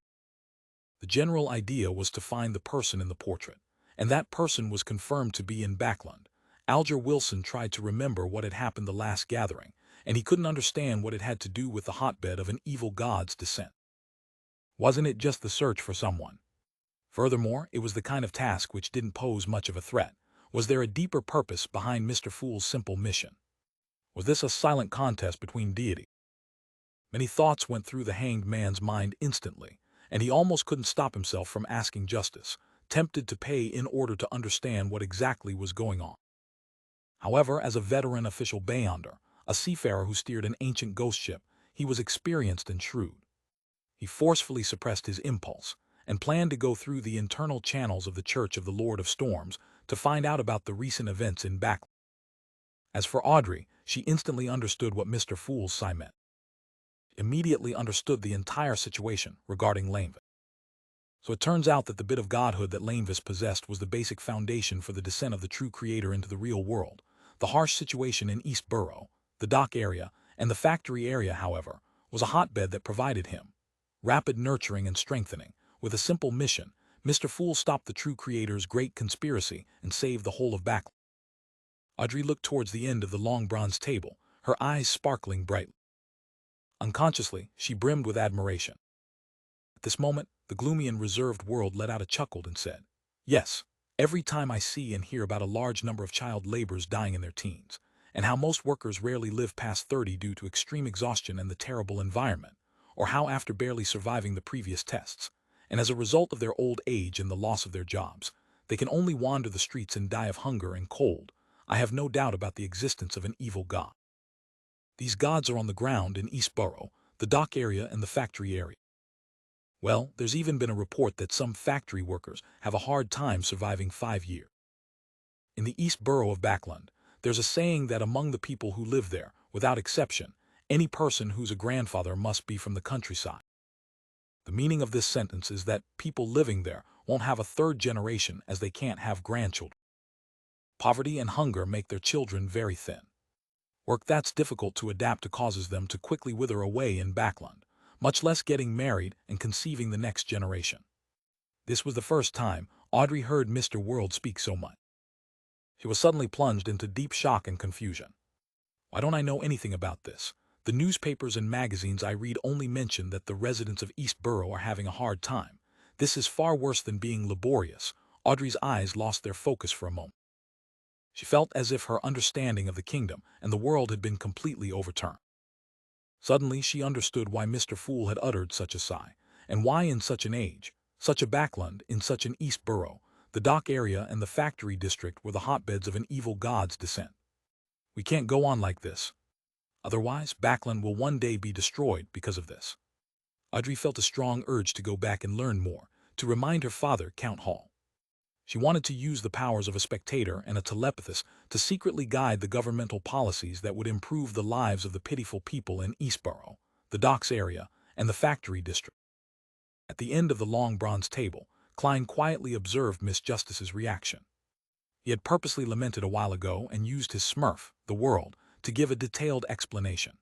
Speaker 1: The general idea was to find the person in the portrait, and that person was confirmed to be in Backland. Alger Wilson tried to remember what had happened the last gathering, and he couldn't understand what it had to do with the hotbed of an evil god's descent. Wasn't it just the search for someone? Furthermore, it was the kind of task which didn't pose much of a threat. Was there a deeper purpose behind Mr. Fool's simple mission? Was this a silent contest between deities? Many thoughts went through the hanged man's mind instantly, and he almost couldn't stop himself from asking justice, tempted to pay in order to understand what exactly was going on. However, as a veteran official Beyonder, a seafarer who steered an ancient ghost ship, he was experienced and shrewd. He forcefully suppressed his impulse and planned to go through the internal channels of the Church of the Lord of Storms to find out about the recent events in Backland. As for Audrey, she instantly understood what Mr. Fool's sigh meant. Immediately understood the entire situation regarding Lanvis. So it turns out that the bit of godhood that Lanvis possessed was the basic foundation for the descent of the true creator into the real world. The harsh situation in East Borough, the dock area, and the factory area, however, was a hotbed that provided him rapid nurturing and strengthening. With a simple mission, Mr. Fool stopped the true creator's great conspiracy and saved the whole of Backland. Audrey looked towards the end of the long bronze table, her eyes sparkling brightly. Unconsciously, she brimmed with admiration. At this moment, the gloomy and reserved world let out a chuckle and said, "Yes, every time I see and hear about a large number of child laborers dying in their teens, and how most workers rarely live past 30 due to extreme exhaustion and the terrible environment, or how after barely surviving the previous tests, and as a result of their old age and the loss of their jobs, they can only wander the streets and die of hunger and cold, I have no doubt about the existence of an evil god. These gods are on the ground in East Borough, the dock area and the factory area. Well, there's even been a report that some factory workers have a hard time surviving 5 years. In the East Borough of Backland, there's a saying that among the people who live there, without exception, any person who's a grandfather must be from the countryside. The meaning of this sentence is that people living there won't have a third generation as they can't have grandchildren. Poverty and hunger make their children very thin. Work that's difficult to adapt to causes them to quickly wither away in Backland, much less getting married and conceiving the next generation. This was the first time Audrey heard Mr. World speak so much. She was suddenly plunged into deep shock and confusion. Why don't I know anything about this? The newspapers and magazines I read only mention that the residents of East Borough are having a hard time. This is far worse than being laborious. Audrey's eyes lost their focus for a moment. She felt as if her understanding of the kingdom and the world had been completely overturned. Suddenly she understood why Mr. Fool had uttered such a sigh, and why in such an age, such a Backland, in such an East Borough, the dock area and the factory district were the hotbeds of an evil god's descent. We can't go on like this. Otherwise, Backland will one day be destroyed because of this. Audrey felt a strong urge to go back and learn more, to remind her father, Count Hall. She wanted to use the powers of a spectator and a telepathist to secretly guide the governmental policies that would improve the lives of the pitiful people in East Borough, the docks area, and the factory district. At the end of the long bronze table, Klein quietly observed Miss Justice's reaction. He had purposely lamented a while ago and used his smurf, the world, to give a detailed explanation.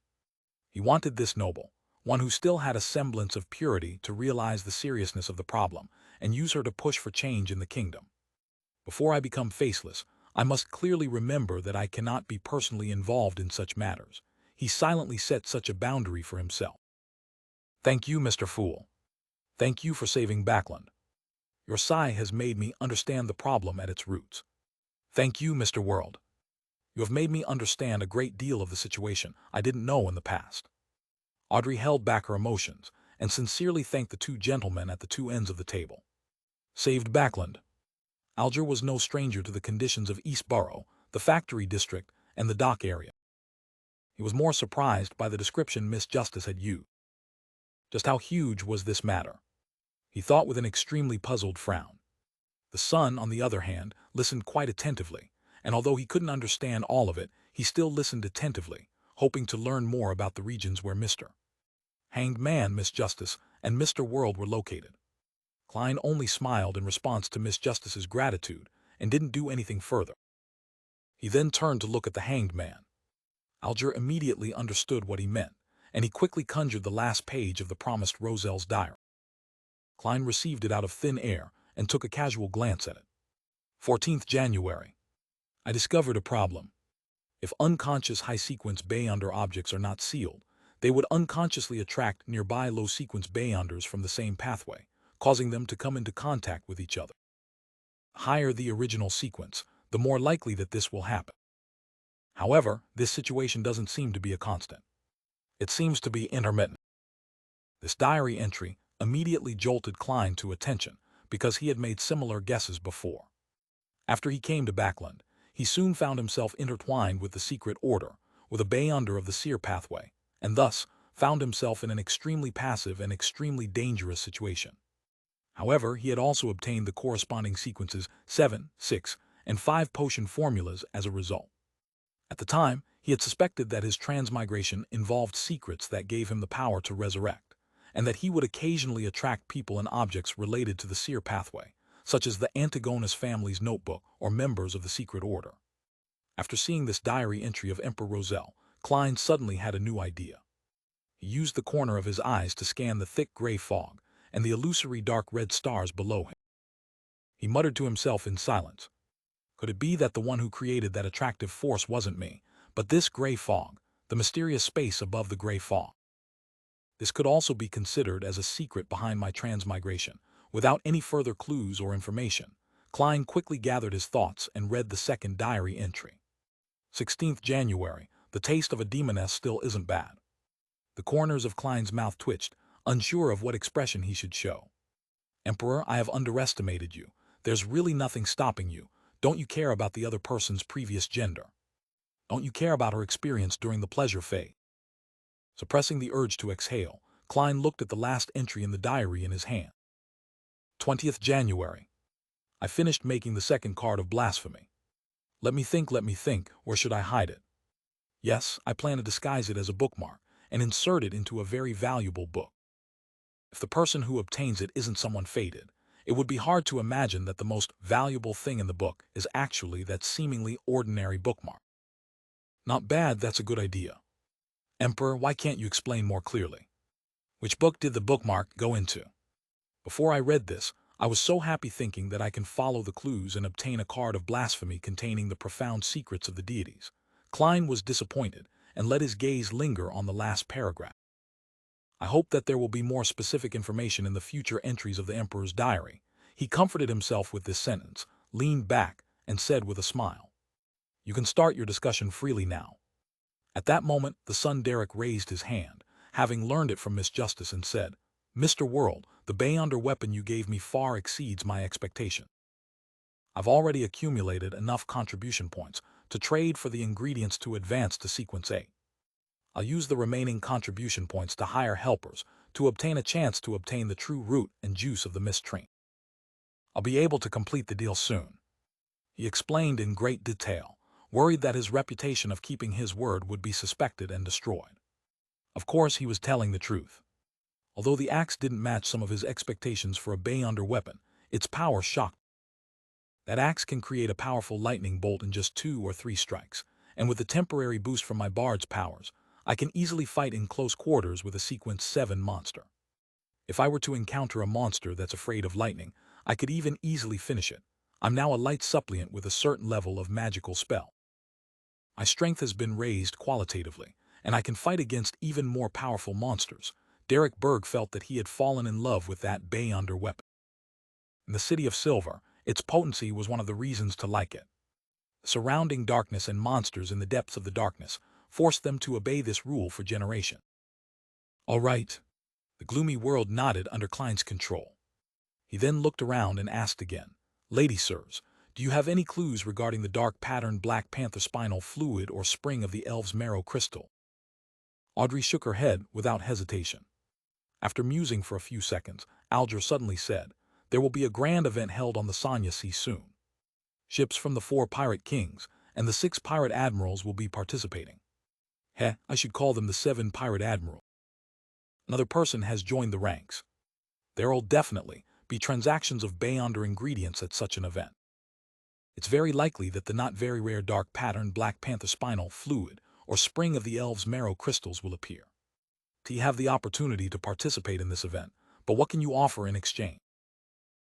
Speaker 1: He wanted this noble, one who still had a semblance of purity, to realize the seriousness of the problem and use her to push for change in the kingdom. Before I become faceless, I must clearly remember that I cannot be personally involved in such matters. He silently set such a boundary for himself. Thank you, Mr. Fool. Thank you for saving Backland. Your sigh has made me understand the problem at its roots. Thank you, Mr. World. You have made me understand a great deal of the situation I didn't know in the past. Audrey held back her emotions and sincerely thanked the two gentlemen at the two ends of the table. Saved Backland. Alger was no stranger to the conditions of East Borough, the factory district, and the dock area. He was more surprised by the description Miss Justice had used. Just how huge was this matter? He thought with an extremely puzzled frown. The son, on the other hand, listened quite attentively, and although he couldn't understand all of it, he still listened attentively, hoping to learn more about the regions where Mr. Hanged Man, Miss Justice, and Mr. World were located. Klein only smiled in response to Miss Justice's gratitude and didn't do anything further. He then turned to look at the Hanged Man. Alger immediately understood what he meant, and he quickly conjured the last page of the promised Roselle's diary. Klein received it out of thin air and took a casual glance at it. 14th January. I discovered a problem. If unconscious high-sequence Bayonder objects are not sealed, they would unconsciously attract nearby low-sequence Bayonders from the same pathway, causing them to come into contact with each other. The higher the original sequence, the more likely that this will happen. However, this situation doesn't seem to be a constant. It seems to be intermittent. This diary entry immediately jolted Klein to attention because he had made similar guesses before. After he came to Backland, he soon found himself intertwined with the secret order, with a Bayonder of the seer pathway, and thus found himself in an extremely passive and extremely dangerous situation. However, he had also obtained the corresponding sequences 7, 6, and 5 potion formulas as a result. At the time, he had suspected that his transmigration involved secrets that gave him the power to resurrect, and that he would occasionally attract people and objects related to the seer pathway, such as the Antigonus family's notebook or members of the secret order. After seeing this diary entry of Emperor Roselle, Klein suddenly had a new idea. He used the corner of his eyes to scan the thick gray fog and the illusory dark red stars below him. He muttered to himself in silence. Could it be that the one who created that attractive force wasn't me, but this gray fog, the mysterious space above the gray fog? This could also be considered as a secret behind my transmigration. Without any further clues or information, Klein quickly gathered his thoughts and read the second diary entry. 16th January, the taste of a demoness still isn't bad. The corners of Klein's mouth twitched, unsure of what expression he should show. Emperor, I have underestimated you. There's really nothing stopping you. Don't you care about the other person's previous gender? Don't you care about her experience during the pleasure phase? Suppressing the urge to exhale, Klein looked at the last entry in the diary in his hand. 20th January. I finished making the second card of blasphemy. Let me think, where should I hide it? Yes, I plan to disguise it as a bookmark and insert it into a very valuable book. If the person who obtains it isn't someone fated, it would be hard to imagine that the most valuable thing in the book is actually that seemingly ordinary bookmark. Not bad, that's a good idea. Emperor, why can't you explain more clearly? Which book did the bookmark go into? Before I read this, I was so happy thinking that I can follow the clues and obtain a card of blasphemy containing the profound secrets of the deities. Klein was disappointed and let his gaze linger on the last paragraph. I hope that there will be more specific information in the future entries of the Emperor's diary. He comforted himself with this sentence, leaned back, and said with a smile, You can start your discussion freely now. At that moment, the son Derek raised his hand, having learned it from Miss Justice, and said, Mr. World, the Beyonder weapon you gave me far exceeds my expectation. I've already accumulated enough contribution points to trade for the ingredients to advance to Sequence A. I'll use the remaining contribution points to hire helpers to obtain a chance to obtain the true root and juice of the mist tree. I'll be able to complete the deal soon. He explained in great detail, worried that his reputation of keeping his word would be suspected and destroyed. Of course, he was telling the truth. Although the axe didn't match some of his expectations for a Beyonder weapon, its power shocked. That axe can create a powerful lightning bolt in just 2 or 3 strikes, and with the temporary boost from my bard's powers, I can easily fight in close quarters with a Sequence 7 monster. If I were to encounter a monster that's afraid of lightning, I could even easily finish it. I'm now a light suppliant with a certain level of magical spell. My strength has been raised qualitatively, and I can fight against even more powerful monsters. Derek Berg felt that he had fallen in love with that Beyonder weapon. In the City of Silver, its potency was one of the reasons to like it. The surrounding darkness and monsters in the depths of the darkness forced them to obey this rule for generations. All right. The gloomy world nodded under Klein's control. He then looked around and asked again, Lady sirs, do you have any clues regarding the dark patterned Black Panther spinal fluid or spring of the elf's marrow crystal? Audrey shook her head without hesitation. After musing for a few seconds, Alger suddenly said, There will be a grand event held on the Sanya Sea soon. Ships from the 4 pirate kings and the 6 pirate admirals will be participating. I should call them the 7 pirate admirals. Another person has joined the ranks. There'll definitely be transactions of Beyonder ingredients at such an event. It's very likely that the not very rare dark patterned Black Panther spinal fluid or spring of the elves' marrow crystals will appear. You have the opportunity to participate in this event, but what can you offer in exchange?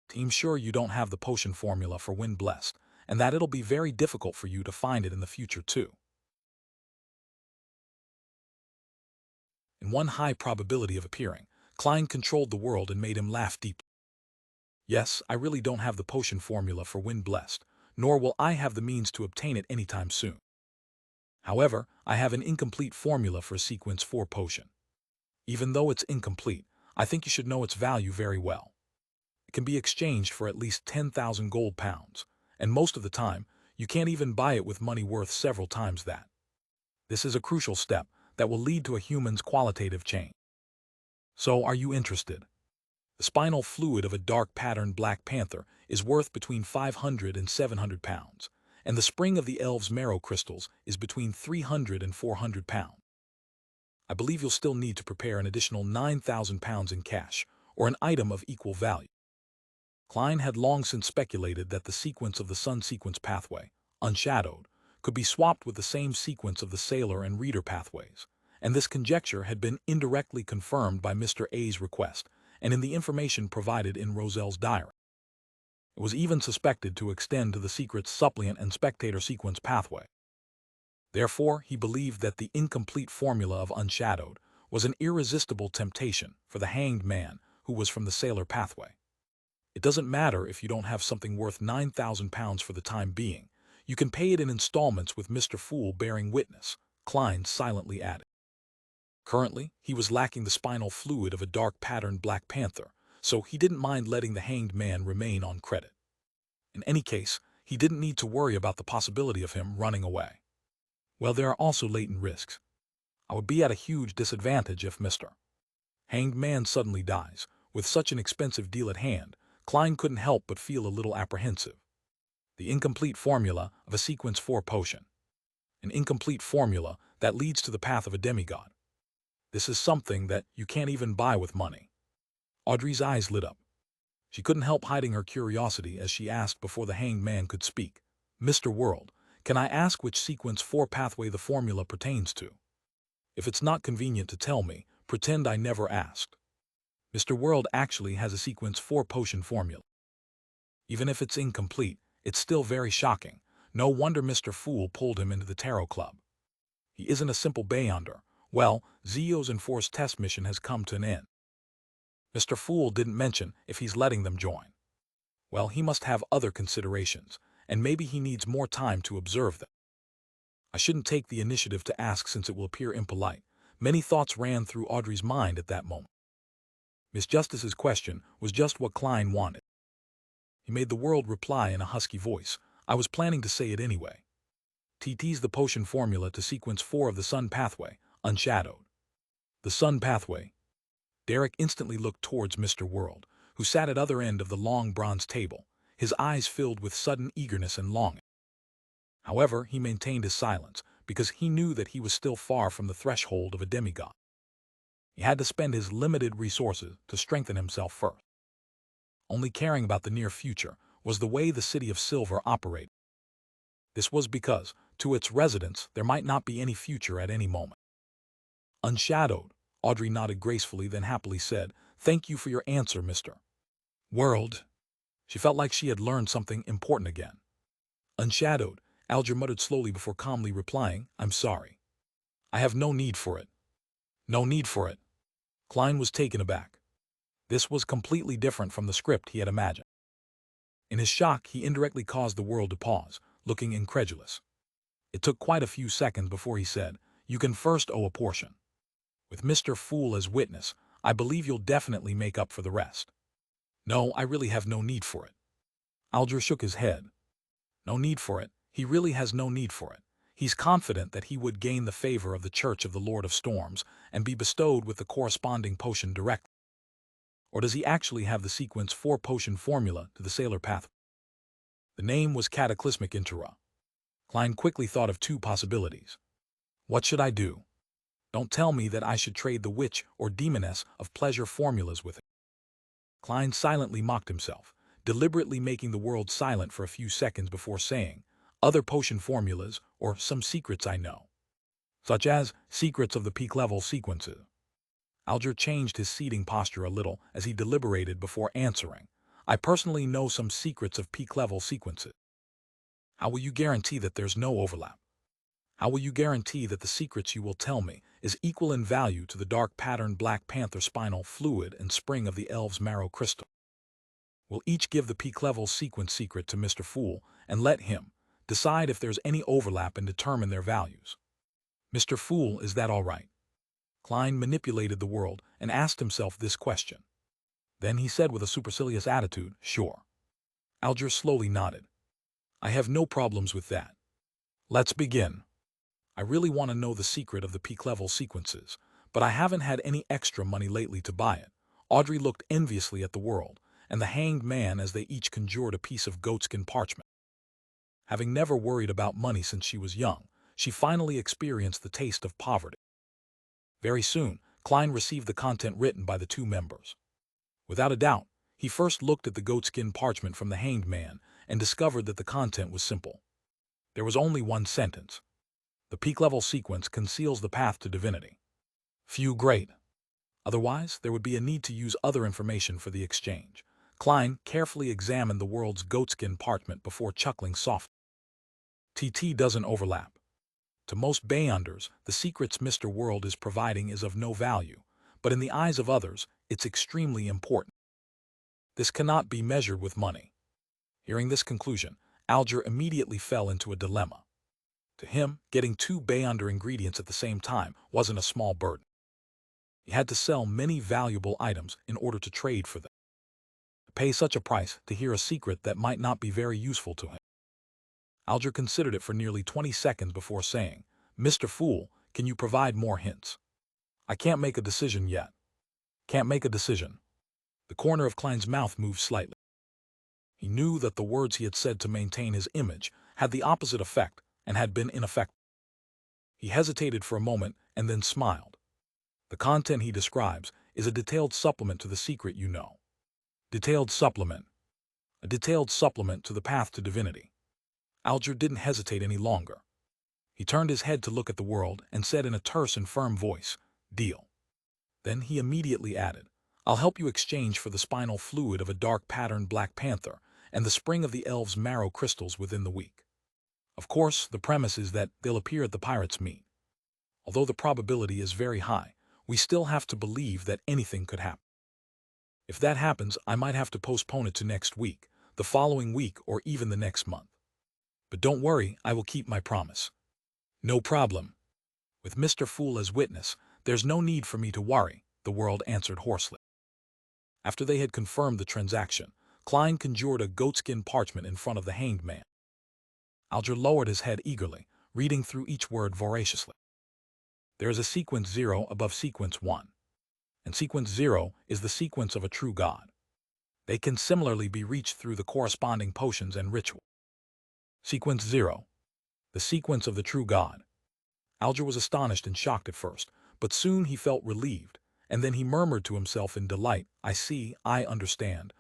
Speaker 1: Team sure you don't have the potion formula for Wind Blessed, and that it'll be very difficult for you to find it in the future too. In one high probability of appearing, Klein controlled the world and made him laugh deeply. Yes, I really don't have the potion formula for Wind Blessed, nor will I have the means to obtain it anytime soon. However, I have an incomplete formula for a Sequence 4 potion. Even though it's incomplete, I think you should know its value very well. It can be exchanged for at least 10,000 gold pounds, and most of the time, you can't even buy it with money worth several times that. This is a crucial step that will lead to a human's qualitative change. So, are you interested? The spinal fluid of a dark patterned Black Panther is worth between 500 and 700 pounds, and the spring of the elves' marrow crystals is between 300 and 400 pounds. I believe you'll still need to prepare an additional 9,000 pounds in cash, or an item of equal value. Klein had long since speculated that the sequence of the Sun sequence pathway, unshadowed, could be swapped with the same sequence of the Sailor and Reader pathways, and this conjecture had been indirectly confirmed by Mr. A's request and in the information provided in Roselle's diary. It was even suspected to extend to the secret suppliant and spectator sequence pathway. Therefore, he believed that the incomplete formula of unshadowed was an irresistible temptation for the hanged man who was from the Sailor pathway. It doesn't matter if you don't have something worth 9,000 pounds for the time being. You can pay it in installments with Mr. Fool bearing witness, Klein silently added. Currently, he was lacking the spinal fluid of a dark-patterned Black Panther, so he didn't mind letting the hanged man remain on credit. In any case, he didn't need to worry about the possibility of him running away. Well, there are also latent risks. I would be at a huge disadvantage if Mr. Hanged Man suddenly dies. With such an expensive deal at hand, Klein couldn't help but feel a little apprehensive. The incomplete formula of a sequence 4 potion. An incomplete formula that leads to the path of a demigod. This is something that you can't even buy with money. Audrey's eyes lit up. She couldn't help hiding her curiosity as she asked before the hanged man could speak. Mr. World, can I ask which sequence 4 pathway the formula pertains to? If it's not convenient to tell me, pretend I never asked. Mr. World actually has a sequence 4 potion formula. Even if it's incomplete, it's still very shocking. No wonder Mr. Fool pulled him into the Tarot Club. He isn't a simple Beyonder. Well, Zio's enforced test mission has come to an end. Mr. Fool didn't mention if he's letting them join. Well, he must have other considerations, and maybe he needs more time to observe them. I shouldn't take the initiative to ask since it will appear impolite. Many thoughts ran through Audrey's mind at that moment. Miss Justice's question was just what Klein wanted. He made the World reply in a husky voice. I was planning to say it anyway. TT's the potion formula to sequence 4 of the Sun pathway, unshadowed. The Sun pathway. Derek instantly looked towards Mr. World, who sat at other end of the long bronze table, his eyes filled with sudden eagerness and longing. However, he maintained his silence, because he knew that he was still far from the threshold of a demigod. He had to spend his limited resources to strengthen himself first. Only caring about the near future was the way the City of Silver operated. This was because, to its residents, there might not be any future at any moment. Unshadowed, Audrey nodded gracefully, then happily said, Thank you for your answer, Mr. World. She felt like she had learned something important again. Unshadowed, Alger muttered slowly before calmly replying, I'm sorry. I have no need for it. No need for it. Klein was taken aback. This was completely different from the script he had imagined. In his shock, he indirectly caused the World to pause, looking incredulous. It took quite a few seconds before he said, You can first owe a portion. With Mr. Fool as witness, I believe you'll definitely make up for the rest. No, I really have no need for it. Alger shook his head. No need for it. He really has no need for it. He's confident that he would gain the favor of the Church of the Lord of Storms and be bestowed with the corresponding potion directly. Or does he actually have the sequence 4 potion formula to the Sailor path? The name was Cataclysmic Intera. Klein quickly thought of 2 possibilities. What should I do? Don't tell me that I should trade the witch or demoness of pleasure formulas with it. Klein silently mocked himself, deliberately making the World silent for a few seconds before saying, Other potion formulas, or some secrets I know. Such as secrets of the peak level sequences. Alger changed his seating posture a little as he deliberated before answering. I personally know some secrets of peak level sequences. How will you guarantee that there's no overlap? How will you guarantee that the secrets you will tell me is equal in value to the dark patterned Black Panther spinal fluid and spring of the elves' marrow crystal? We'll each give the peak level sequence secret to Mr. Fool and let him decide if there's any overlap and determine their values. Mr. Fool, is that all right? Klein manipulated the World and asked himself this question. Then he said with a supercilious attitude, Sure. Alger slowly nodded. I have no problems with that. Let's begin. I really want to know the secret of the peak level sequences, but I haven't had any extra money lately to buy it. Audrey looked enviously at the World and the hanged man as they each conjured a piece of goatskin parchment. Having never worried about money since she was young, she finally experienced the taste of poverty. Very soon, Klein received the content written by the two members. Without a doubt, he first looked at the goatskin parchment from the hanged man and discovered that the content was simple. There was only one sentence. The peak-level sequence conceals the path to divinity. Few great. Otherwise, there would be a need to use other information for the exchange. Klein carefully examined the world's goatskin parchment before chuckling softly. TT doesn't overlap. To most Beyonders, the secrets Mr. World is providing is of no value, but in the eyes of others, it's extremely important. This cannot be measured with money. Hearing this conclusion, Alger immediately fell into a dilemma. To him, getting two Beyonder ingredients at the same time wasn't a small burden. He had to sell many valuable items in order to trade for them. To pay such a price to hear a secret that might not be very useful to him. Alger considered it for nearly 20 seconds before saying, "Mr. Fool, can you provide more hints? I can't make a decision yet." Can't make a decision. The corner of Klein's mouth moved slightly. He knew that the words he had said to maintain his image had the opposite effect and had been ineffective. He hesitated for a moment and then smiled. The content he describes is a detailed supplement to the secret you know. Detailed supplement. A detailed supplement to the path to divinity. Alger didn't hesitate any longer. He turned his head to look at the world and said in a terse and firm voice, "Deal." Then he immediately added, "I'll help you exchange for the spinal fluid of a dark-patterned black panther and the spring of the elves' marrow crystals within the week. Of course, the premise is that they'll appear at the pirates' meet. Although the probability is very high, we still have to believe that anything could happen. If that happens, I might have to postpone it to next week, the following week, or even the next month. But don't worry, I will keep my promise." "No problem. With Mr. Fool as witness, there's no need for me to worry," the world answered hoarsely. After they had confirmed the transaction, Klein conjured a goatskin parchment in front of the hanged man. Alger lowered his head eagerly, reading through each word voraciously. There is a sequence 0 above sequence 1, and sequence 0 is the sequence of a true god. They can similarly be reached through the corresponding potions and ritual. Sequence 0. The sequence of the true god. Alger was astonished and shocked at first, but soon he felt relieved, and then he murmured to himself in delight, "I see, I understand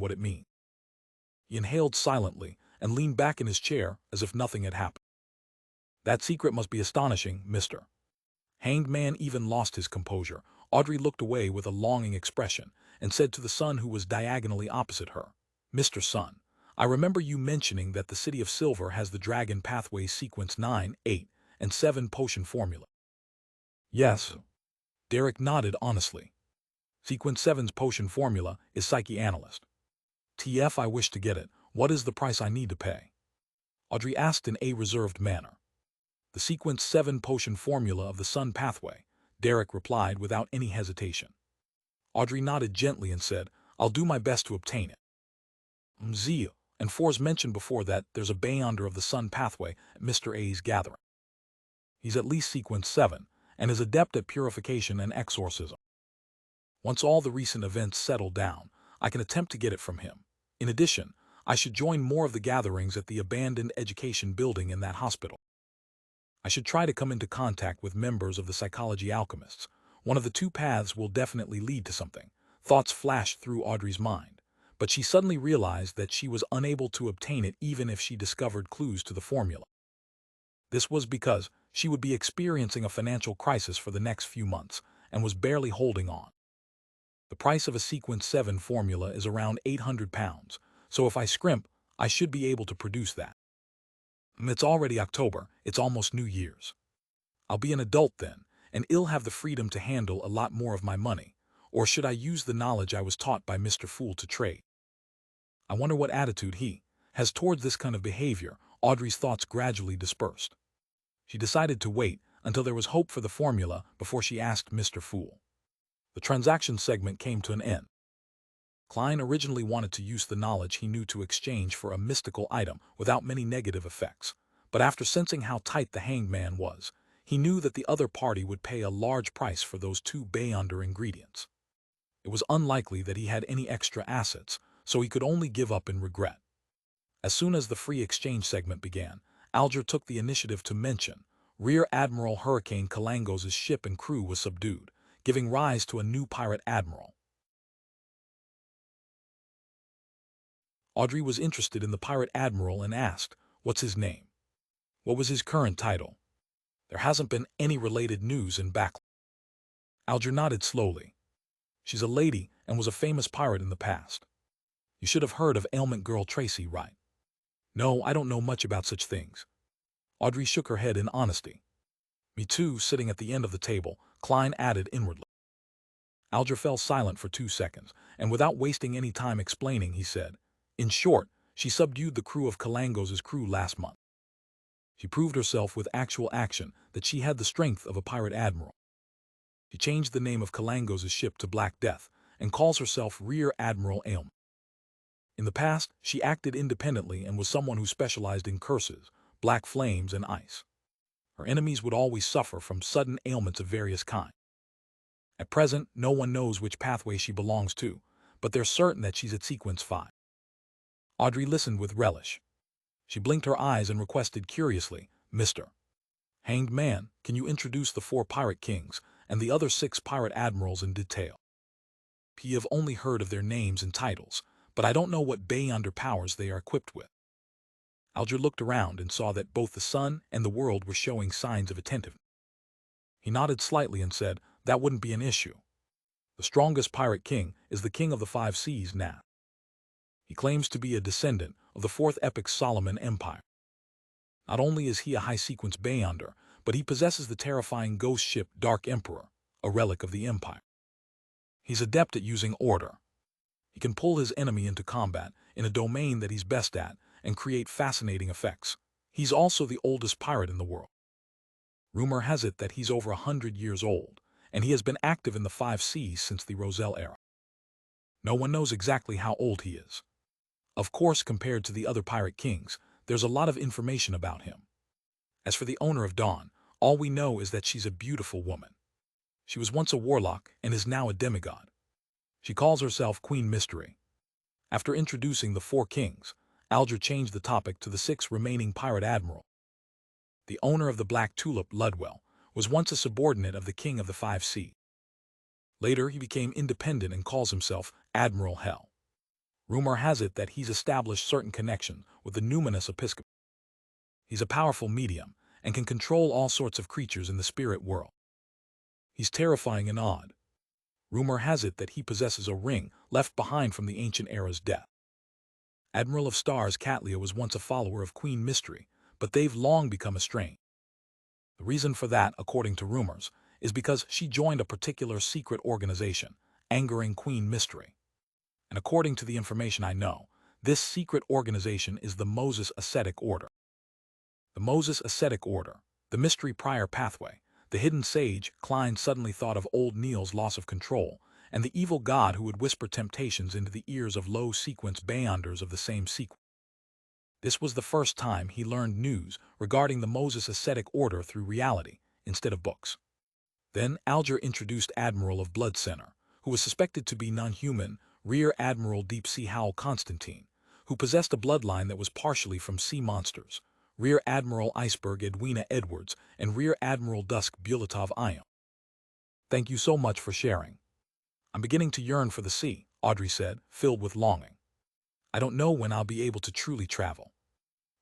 Speaker 1: what it means." He inhaled silently and leaned back in his chair as if nothing had happened. "That secret must be astonishing, Mr." Hanged man even lost his composure. Audrey looked away with a longing expression and said to the son who was diagonally opposite her, "Mr. Son, I remember you mentioning that the City of Silver has the Dragon Pathway Sequence 9, 8, and 7 potion formula." "Yes." Derek nodded honestly. "Sequence 7's potion formula is Psyche-Analyst. TF, I wish to get it. What is the price I need to pay?" Audrey asked in a reserved manner. "The Sequence 7 potion formula of the Sun Pathway," Derek replied without any hesitation. Audrey nodded gently and said, "I'll do my best to obtain it." "Zeal, and Fours mentioned before that there's a Beyonder of the Sun Pathway at Mr. A's gathering. He's at least Sequence 7, and is adept at purification and exorcism. Once all the recent events settle down, I can attempt to get it from him. In addition, I should join more of the gatherings at the abandoned education building in that hospital. I should try to come into contact with members of the psychology alchemists. One of the two paths will definitely lead to something." Thoughts flashed through Audrey's mind, but she suddenly realized that she was unable to obtain it even if she discovered clues to the formula. This was because she would be experiencing a financial crisis for the next few months and was barely holding on. The price of a Sequence 7 formula is around £800, so if I scrimp, I should be able to produce that. It's already October, it's almost New Year's. I'll be an adult then, and I'll have the freedom to handle a lot more of my money, or should I use the knowledge I was taught by Mr. Fool to trade? I wonder what attitude he has towards this kind of behavior. Audrey's thoughts gradually dispersed. She decided to wait until there was hope for the formula before she asked Mr. Fool. The transaction segment came to an end. Klein originally wanted to use the knowledge he knew to exchange for a mystical item without many negative effects, but after sensing how tight the hanged man was, he knew that the other party would pay a large price for those two Beyonder ingredients. It was unlikely that he had any extra assets, so he could only give up in regret. As soon as the free exchange segment began, Alger took the initiative to mention Rear Admiral Hurricane Kalangos' ship and crew was subdued, giving rise to a new pirate admiral. Audrey was interested in the pirate admiral and asked, "What's his name? What was his current title? There hasn't been any related news in back." Alger nodded slowly. "She's a lady and was a famous pirate in the past. You should have heard of Ailment Girl Tracy, right?" "No, I don't know much about such things." Audrey shook her head in honesty. "Me too," sitting at the end of the table, Klein added inwardly. Alger fell silent for 2 seconds, and without wasting any time explaining, he said, "In short, she subdued the crew of Kalangos' crew last month. She proved herself with actual action that she had the strength of a pirate admiral. She changed the name of Kalangos' ship to Black Death and calls herself Rear Admiral Ailment. In the past, she acted independently and was someone who specialized in curses, black flames, and ice. Her enemies would always suffer from sudden ailments of various kinds. At present, no one knows which pathway she belongs to, but they're certain that she's at Sequence 5. Audrey listened with relish. She blinked her eyes and requested curiously, "Mr. Hanged Man, can you introduce the 4 pirate kings and the other 6 pirate admirals in detail? P have only heard of their names and titles, but I don't know what Beyonder powers they are equipped with." Alger looked around and saw that both the sun and the world were showing signs of attentiveness. He nodded slightly and said, "That wouldn't be an issue. The strongest pirate king is the king of the 5 seas now. He claims to be a descendant of the 4th epic Solomon Empire. Not only is he a high-sequence Beyonder, but he possesses the terrifying ghost ship Dark Emperor, a relic of the Empire. He's adept at using order. He can pull his enemy into combat in a domain that he's best at and create fascinating effects. He's also the oldest pirate in the world. Rumor has it that he's over 100 years old, and he has been active in the 5 seas since the Roselle era. No one knows exactly how old he is. Of course, compared to the other pirate kings, there's a lot of information about him. As for the owner of Dawn, all we know is that she's a beautiful woman. She was once a warlock and is now a demigod. She calls herself Queen Mystery." After introducing the 4 kings, Alger changed the topic to the 6 remaining pirate admirals. The owner of the Black Tulip, Ludwell, was once a subordinate of the king of the 5 seas. Later, he became independent and calls himself Admiral Hell. Rumor has it that he's established certain connections with the numinous episcopate. He's a powerful medium and can control all sorts of creatures in the spirit world. He's terrifying and odd. Rumor has it that he possesses a ring left behind from the ancient era's death. Admiral of Stars Catlia was once a follower of Queen Mystery, but they've long become estranged. The reason for that, according to rumors, is because she joined a particular secret organization, angering Queen Mystery. And according to the information I know, this secret organization is the Moses Ascetic Order. The Moses Ascetic Order, the Mystery Prior Pathway, the hidden sage, Klein suddenly thought of old Neil's loss of control, and the evil god who would whisper temptations into the ears of low-sequence Beyonders of the same sequence. This was the first time he learned news regarding the Moses Ascetic Order through reality, instead of books. Then Alger introduced Admiral of Blood Center, who was suspected to be non-human, Rear Admiral Deep Sea Howl Constantine, who possessed a bloodline that was partially from sea monsters, Rear Admiral Iceberg Edwina Edwards, and Rear Admiral Dusk Bulatov Ion. "Thank you so much for sharing. I'm beginning to yearn for the sea," Audrey said, filled with longing. "I don't know when I'll be able to truly travel."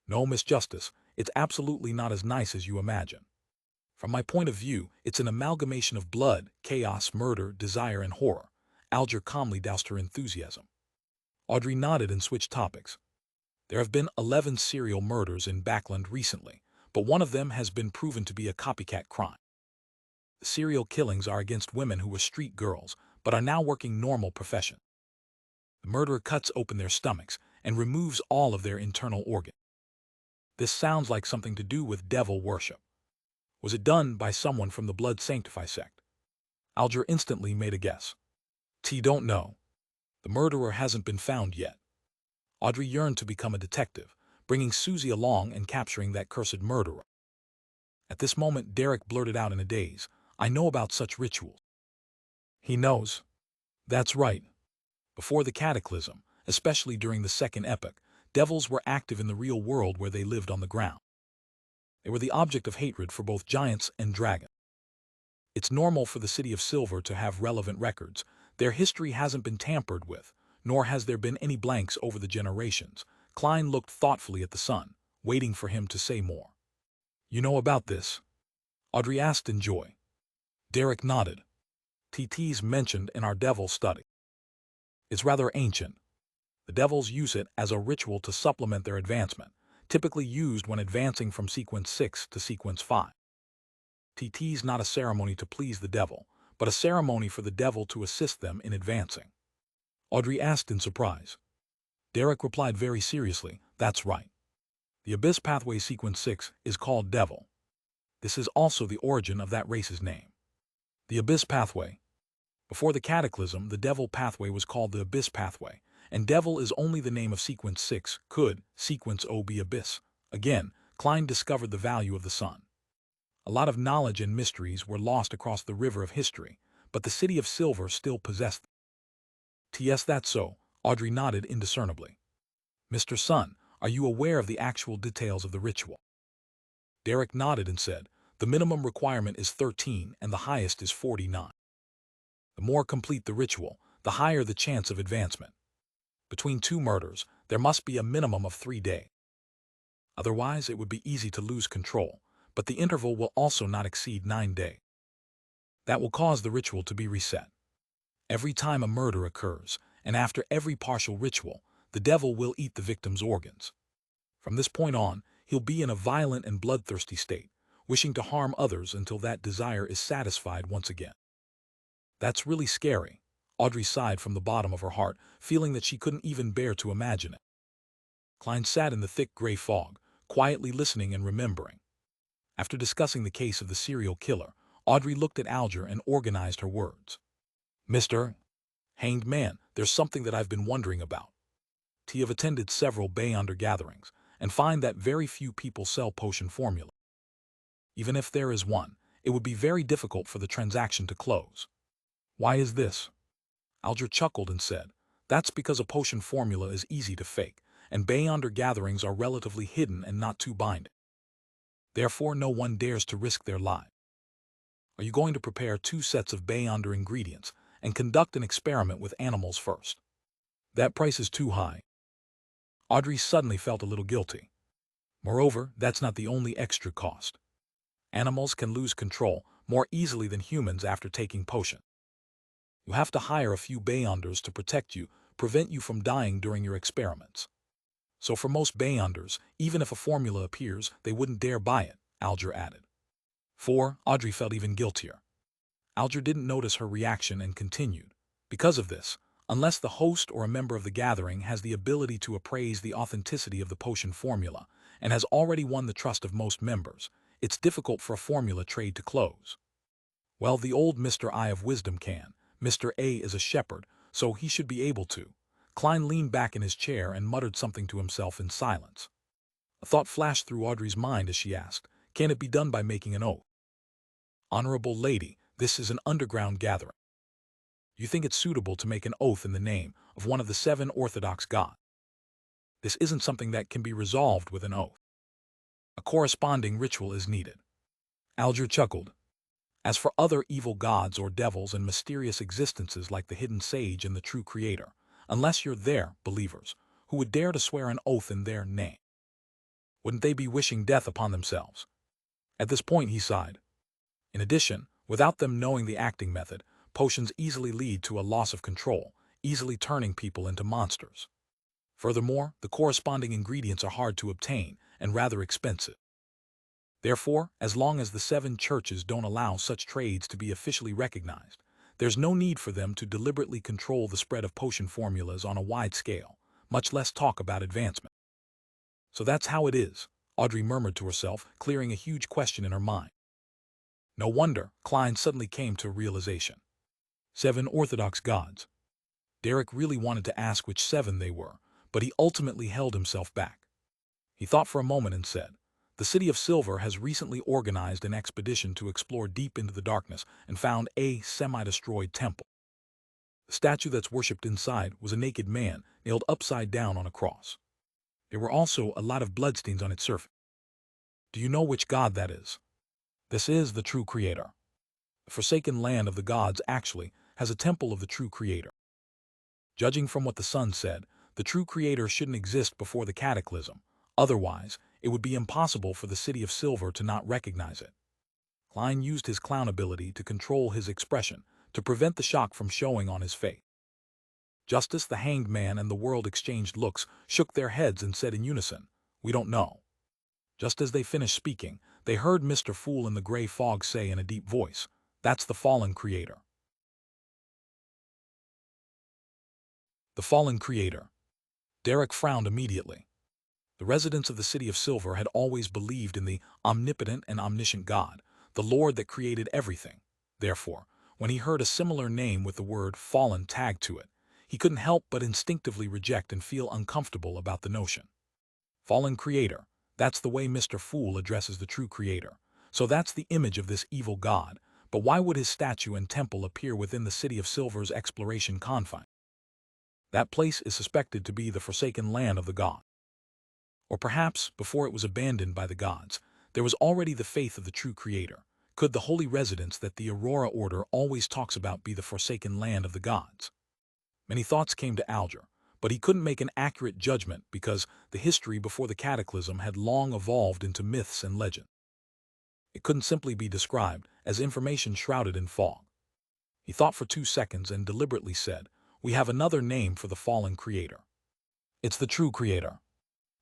Speaker 1: "No, Miss Justice, it's absolutely not as nice as you imagine. From my point of view, it's an amalgamation of blood, chaos, murder, desire, and horror." Alger calmly doused her enthusiasm. Audrey nodded and switched topics. "There have been 11 serial murders in Backland recently, but one of them has been proven to be a copycat crime. The serial killings are against women who were street girls, but are now working normal professions. The murderer cuts open their stomachs and removes all of their internal organs. This sounds like something to do with devil worship. Was it done by someone from the Blood Sanctify sect?" Alger instantly made a guess. "Don't know. The murderer hasn't been found yet." Audrey yearned to become a detective, bringing Susie along and capturing that cursed murderer. At this moment, Derek blurted out in a daze, "I know about such rituals." "He knows." "That's right. Before the cataclysm, especially during the second epoch, Devils were active in the real world where they lived on the ground. They were the object of hatred for both giants and dragons. It's normal for the City of Silver to have relevant records. Their history hasn't been tampered with, nor has there been any blanks over the generations. Klein looked thoughtfully at the son, waiting for him to say more. You know about this? Audrey asked in joy. Derek nodded. TT's mentioned in our devil study. It's rather ancient. The devils use it as a ritual to supplement their advancement, typically used when advancing from sequence 6 to sequence 5. TT's not a ceremony to please the devil, but a ceremony for the devil to assist them in advancing. Audrey asked in surprise. Derek replied very seriously, that's right. The Abyss Pathway Sequence 6 is called Devil. This is also the origin of that race's name. The Abyss Pathway. Before the Cataclysm, the Devil Pathway was called the Abyss Pathway, and Devil is only the name of Sequence 6. Could Sequence O be Abyss? Again, Klein discovered the value of the sun. A lot of knowledge and mysteries were lost across the river of history, but the City of Silver still possessed them. T.S. That's so, Audrey nodded indiscernibly. Mr. Sun, are you aware of the actual details of the ritual? Derek nodded and said, the minimum requirement is 13 and the highest is 49. The more complete the ritual, the higher the chance of advancement. Between two murders, there must be a minimum of 3 days. Otherwise, it would be easy to lose control, but the interval will also not exceed 9 days. That will cause the ritual to be reset. Every time a murder occurs, and after every partial ritual, the devil will eat the victim's organs. From this point on, he'll be in a violent and bloodthirsty state, wishing to harm others until that desire is satisfied once again. That's really scary, Audrey sighed from the bottom of her heart, feeling that she couldn't even bear to imagine it. Klein sat in the thick gray fog, quietly listening and remembering. After discussing the case of the serial killer, Audrey looked at Alger and organized her words. Mr. Hanged Man, there's something that I've been wondering about. I've attended several Beyonder gatherings, and find that very few people sell potion formula. Even if there is one, it would be very difficult for the transaction to close. Why is this? Alger chuckled and said, that's because a potion formula is easy to fake, and Beyonder gatherings are relatively hidden and not too binding. Therefore, no one dares to risk their lives. Are you going to prepare 2 sets of Beyonder ingredients and conduct an experiment with animals first? That price is too high. Audrey suddenly felt a little guilty. Moreover, that's not the only extra cost. Animals can lose control more easily than humans after taking potion. You have to hire a few Beyonders to protect you, prevent you from dying during your experiments. So for most Beyonders, even if a formula appears, they wouldn't dare buy it, Alger added. Audrey felt even guiltier. Alger didn't notice her reaction and continued. Because of this, unless the host or a member of the gathering has the ability to appraise the authenticity of the potion formula and has already won the trust of most members, it's difficult for a formula trade to close. Well, the old Mr. Eye of Wisdom can. Mr. A is a shepherd, so he should be able to. Klein leaned back in his chair and muttered something to himself in silence. A thought flashed through Audrey's mind as she asked, can it be done by making an oath? Honorable lady, this is an underground gathering. You think it's suitable to make an oath in the name of one of the 7 orthodox gods? This isn't something that can be resolved with an oath. A corresponding ritual is needed. Alger chuckled. As for other evil gods or devils and mysterious existences like the hidden sage and the true creator, unless you're their believers, who would dare to swear an oath in their name? Wouldn't they be wishing death upon themselves? At this point, he sighed. In addition, without them knowing the acting method, potions easily lead to a loss of control, easily turning people into monsters. Furthermore, the corresponding ingredients are hard to obtain and rather expensive. Therefore, as long as the 7 churches don't allow such trades to be officially recognized, there's no need for them to deliberately control the spread of potion formulas on a wide scale, much less talk about advancement. So that's how it is, Audrey murmured to herself, clearing a huge question in her mind. No wonder, Klein suddenly came to a realization. 7 orthodox gods. Derek really wanted to ask which 7 they were, but he ultimately held himself back. He thought for a moment and said, the City of Silver has recently organized an expedition to explore deep into the darkness and found a semi-destroyed temple. The statue that's worshipped inside was a naked man nailed upside down on a cross. There were also a lot of bloodstains on its surface. Do you know which god that is? This is the true creator. The forsaken land of the gods actually has a temple of the true creator. Judging from what the sun said, the true creator shouldn't exist before the cataclysm. Otherwise, it would be impossible for the city of silver to not recognize it. Klein used his clown ability to control his expression, to prevent the shock from showing on his face. Justice, the hanged man, and the world exchanged looks, shook their heads and said in unison, "We don't know." Just as they finished speaking, they heard Mr. Fool in the gray fog say in a deep voice, "That's the fallen creator." The fallen creator. Derek frowned immediately. The residents of the City of Silver had always believed in the omnipotent and omniscient God, the Lord that created everything. Therefore, when he heard a similar name with the word fallen tagged to it, he couldn't help but instinctively reject and feel uncomfortable about the notion. Fallen creator, that's the way Mr. Fool addresses the true creator. So that's the image of this evil god, but why would his statue and temple appear within the City of Silver's exploration confine? That place is suspected to be the forsaken land of the god. Or perhaps, before it was abandoned by the gods, there was already the faith of the true creator. Could the holy residence that the Aurora Order always talks about be the forsaken land of the gods? Many thoughts came to Alger, but he couldn't make an accurate judgment because the history before the cataclysm had long evolved into myths and legends. It couldn't simply be described as information shrouded in fog. He thought for 2 seconds and deliberately said, "We have another name for the fallen creator. It's the true creator.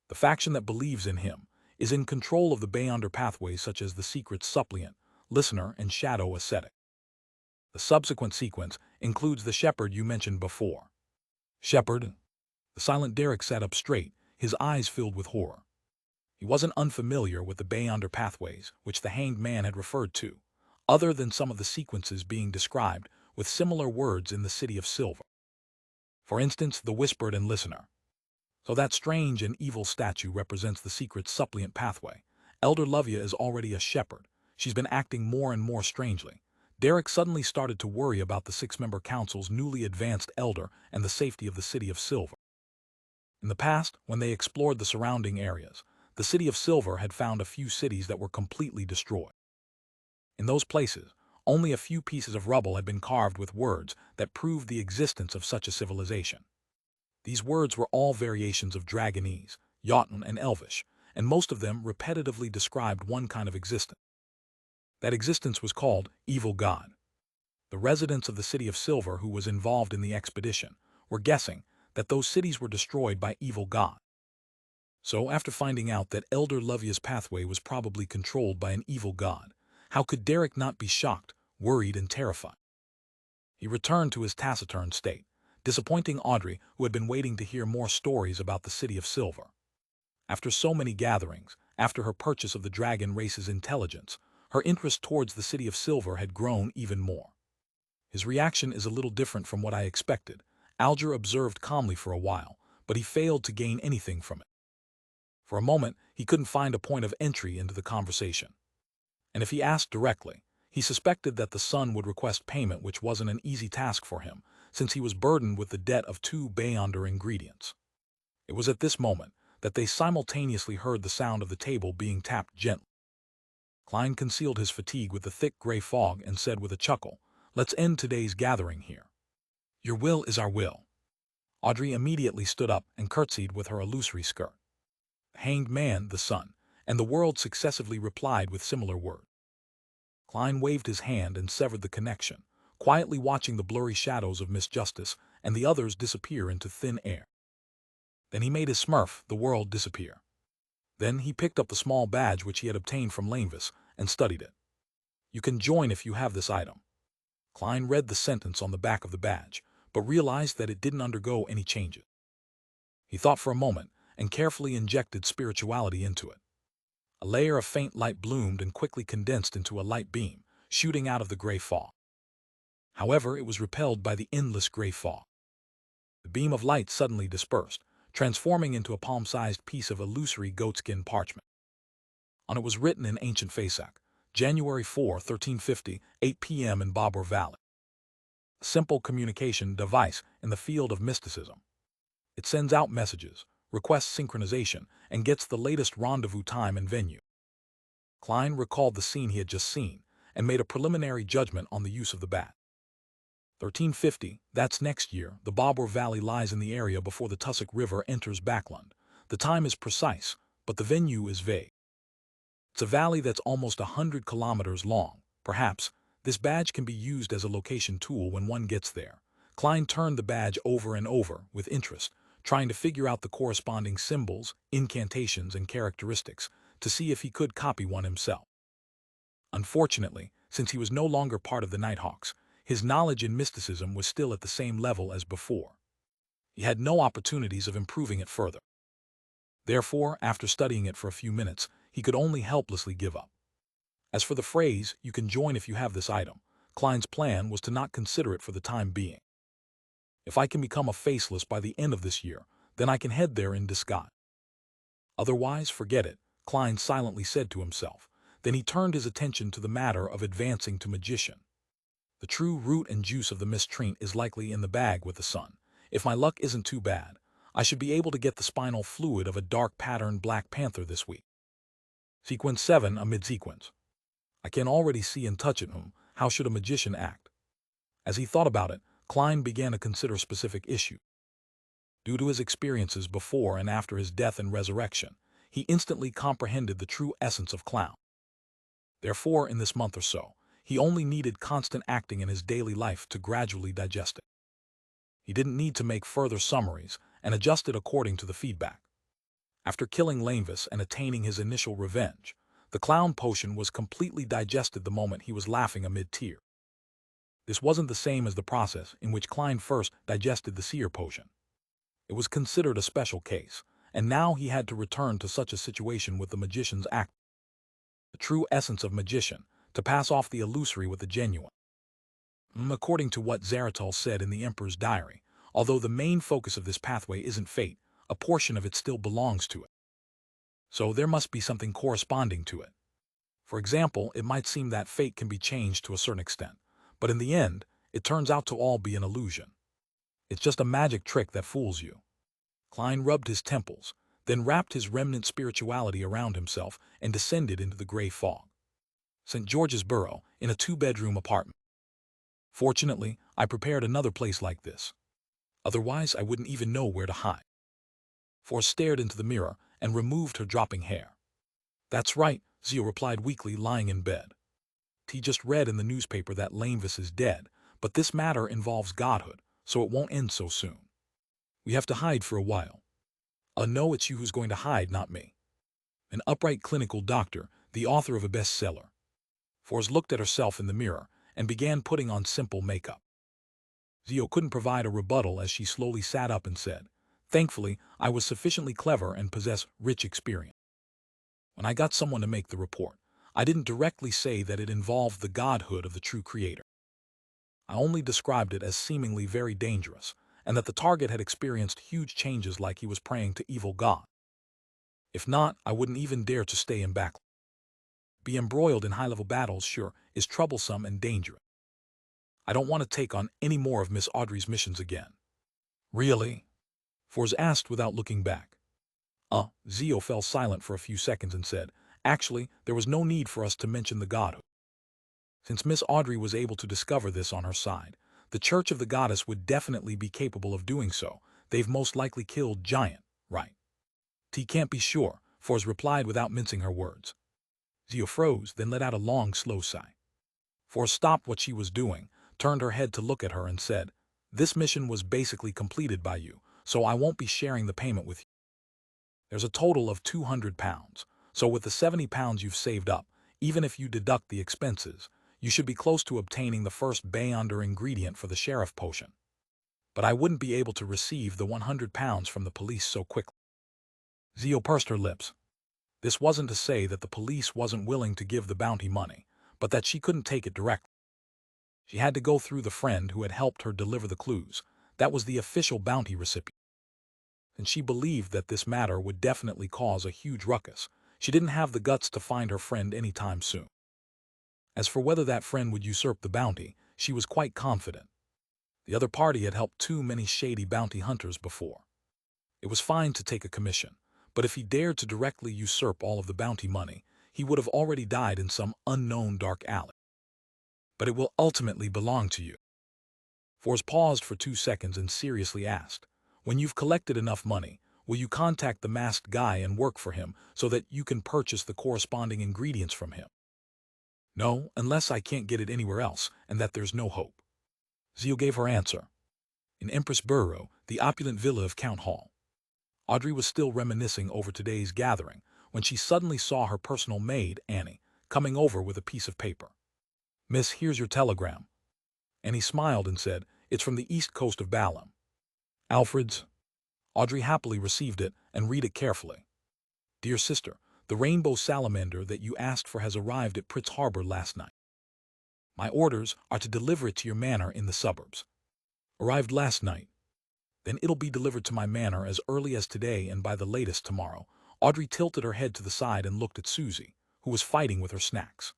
Speaker 1: The faction that believes in him is in control of the Beyonder pathways such as the secret suppliant, listener, and shadow ascetic." The subsequent sequence includes the shepherd you mentioned before. Shepherd? The silent Derek sat up straight, his eyes filled with horror. He wasn't unfamiliar with the Beyonder pathways, which the hanged man had referred to, other than some of the sequences being described with similar words in the City of Silver. For instance, the whispered and listener. So that strange and evil statue represents the secret suppliant pathway. Elder Lovia is already a shepherd. She's been acting more and more strangely. Derek suddenly started to worry about the 6-member council's newly advanced elder and the safety of the City of Silver. In the past, when they explored the surrounding areas, the City of Silver had found a few cities that were completely destroyed. In those places, only a few pieces of rubble had been carved with words that proved the existence of such a civilization. These words were all variations of Dragonese, Jotun, and Elvish, and most of them repetitively described one kind of existence. That existence was called Evil God. The residents of the City of Silver who was involved in the expedition were guessing that those cities were destroyed by Evil God. So, after finding out that Elder Lovia's pathway was probably controlled by an evil god, how could Derek not be shocked, worried, and terrified? He returned to his taciturn state, disappointing Audrey, who had been waiting to hear more stories about the City of Silver. After so many gatherings, after her purchase of the dragon race's intelligence, her interest towards the City of Silver had grown even more. "His reaction is a little different from what I expected," Alger observed calmly for a while, but he failed to gain anything from it. For a moment, he couldn't find a point of entry into the conversation. And if he asked directly, he suspected that the son would request payment, which wasn't an easy task for him, since he was burdened with the debt of 2 Beyonder ingredients. It was at this moment that they simultaneously heard the sound of the table being tapped gently. Klein concealed his fatigue with the thick gray fog and said with a chuckle, "Let's end today's gathering here. Your will is our will." Audrey immediately stood up and curtsied with her illusory skirt. The hanged man, the sun, and the world successively replied with similar words. Klein waved his hand and severed the connection, quietly watching the blurry shadows of Miss Justice and the others disappear into thin air. Then he made his smurf, the world, disappear. Then he picked up the small badge which he had obtained from Lanevis and studied it. "You can join if you have this item." Klein read the sentence on the back of the badge, but realized that it didn't undergo any changes. He thought for a moment and carefully injected spirituality into it. A layer of faint light bloomed and quickly condensed into a light beam, shooting out of the gray fog. However, it was repelled by the endless gray fog. The beam of light suddenly dispersed, transforming into a palm-sized piece of illusory goatskin parchment. On it was written in ancient Fasak, January 4, 1350, 8 p.m. in Babur Valley. A simple communication device in the field of mysticism. It sends out messages, requests synchronization, and gets the latest rendezvous time and venue. Klein recalled the scene he had just seen and made a preliminary judgment on the use of the bat. 1350, that's next year. The Bobor Valley lies in the area before the Tussock River enters Backland. The time is precise, but the venue is vague. It's a valley that's almost 100 kilometers long. Perhaps this badge can be used as a location tool when one gets there. Klein turned the badge over and over with interest, trying to figure out the corresponding symbols, incantations, and characteristics to see if he could copy one himself. Unfortunately, since he was no longer part of the Nighthawks, his knowledge in mysticism was still at the same level as before. He had no opportunities of improving it further. Therefore, after studying it for a few minutes, he could only helplessly give up. As for the phrase, "You can join if you have this item," Klein's plan was to not consider it for the time being. If I can become a faceless by the end of this year, then I can head there in disguise. Otherwise, forget it, Klein silently said to himself. Then he turned his attention to the matter of advancing to magician. The true root and juice of the mistrint is likely in the bag with the sun. If my luck isn't too bad, I should be able to get the spinal fluid of a dark-patterned Black Panther this week. Sequence 7, a mid-sequence. I can already see and touch it. How should a magician act? As he thought about it, Klein began to consider specific issues. Due to his experiences before and after his death and resurrection, he instantly comprehended the true essence of clown. Therefore, in this month or so, he only needed constant acting in his daily life to gradually digest it. He didn't need to make further summaries and adjust it according to the feedback. After killing Lanvis and attaining his initial revenge, the clown potion was completely digested the moment he was laughing amid tears. This wasn't the same as the process in which Klein first digested the seer potion. It was considered a special case, and now he had to return to such a situation with the magician's act. The true essence of magician, to pass off the illusory with the genuine. According to what Zaratul said in the Emperor's Diary, although the main focus of this pathway isn't fate, a portion of it still belongs to it. So there must be something corresponding to it. For example, it might seem that fate can be changed to a certain extent, but in the end, it turns out to all be an illusion. It's just a magic trick that fools you. Klein rubbed his temples, then wrapped his remnant spirituality around himself and descended into the gray fog. St. George's Borough, in a 2-bedroom apartment. Fortunately, I prepared another place like this. Otherwise, I wouldn't even know where to hide. Force stared into the mirror and removed her dropping hair. That's right, Zio replied weakly, lying in bed. He just read in the newspaper that Lanvis is dead, but this matter involves godhood, so it won't end so soon. We have to hide for a while. No, it's you who's going to hide, not me. An upright clinical doctor, the author of a bestseller. Force looked at herself in the mirror and began putting on simple makeup. Zio couldn't provide a rebuttal as she slowly sat up and said, "Thankfully, I was sufficiently clever and possess rich experience. When I got someone to make the report, I didn't directly say that it involved the godhood of the true creator. I only described it as seemingly very dangerous, and that the target had experienced huge changes like he was praying to evil God. If not, I wouldn't even dare to stay in back. Be embroiled in high-level battles, sure, is troublesome and dangerous. I don't want to take on any more of Miss Audrey's missions again." "Really?" Force asked without looking back. Zio fell silent for a few seconds and said, "Actually, there was no need for us to mention the godhood. Since Miss Audrey was able to discover this on her side, the Church of the Goddess would definitely be capable of doing so. They've most likely killed Giant, right?" "T can't be sure," Force replied without mincing her words. Zio froze, then let out a long, slow sigh. Force stopped what she was doing, turned her head to look at her and said, "This mission was basically completed by you, so I won't be sharing the payment with you. There's a total of £200, so with the £70 you've saved up, even if you deduct the expenses, you should be close to obtaining the first Beyonder ingredient for the sheriff potion. But I wouldn't be able to receive the £100 from the police so quickly." Zio pursed her lips. This wasn't to say that the police wasn't willing to give the bounty money, but that she couldn't take it directly. She had to go through the friend who had helped her deliver the clues. That was the official bounty recipient. And she believed that this matter would definitely cause a huge ruckus. She didn't have the guts to find her friend anytime soon. As for whether that friend would usurp the bounty, she was quite confident. The other party had helped too many shady bounty hunters before. It was fine to take a commission, but if he dared to directly usurp all of the bounty money, he would have already died in some unknown dark alley. But it will ultimately belong to you. Forrest paused for 2 seconds and seriously asked, "When you've collected enough money, will you contact the masked guy and work for him so that you can purchase the corresponding ingredients from him?" "No, unless I can't get it anywhere else, and that there's no hope." Zio gave her answer. In Empress Borough, the opulent villa of Count Hall. Audrey was still reminiscing over today's gathering when she suddenly saw her personal maid, Annie, coming over with a piece of paper. "Miss, here's your telegram." Annie smiled and said, "It's from the east coast of Balam." "Alfred's?" Audrey happily received it and read it carefully. "Dear sister, the rainbow salamander that you asked for has arrived at Pritz Harbor last night. My orders are to deliver it to your manor in the suburbs. Arrived last night. Then it'll be delivered to my manor as early as today and by the latest tomorrow." Audrey tilted her head to the side and looked at Susie, who was fighting with her snacks.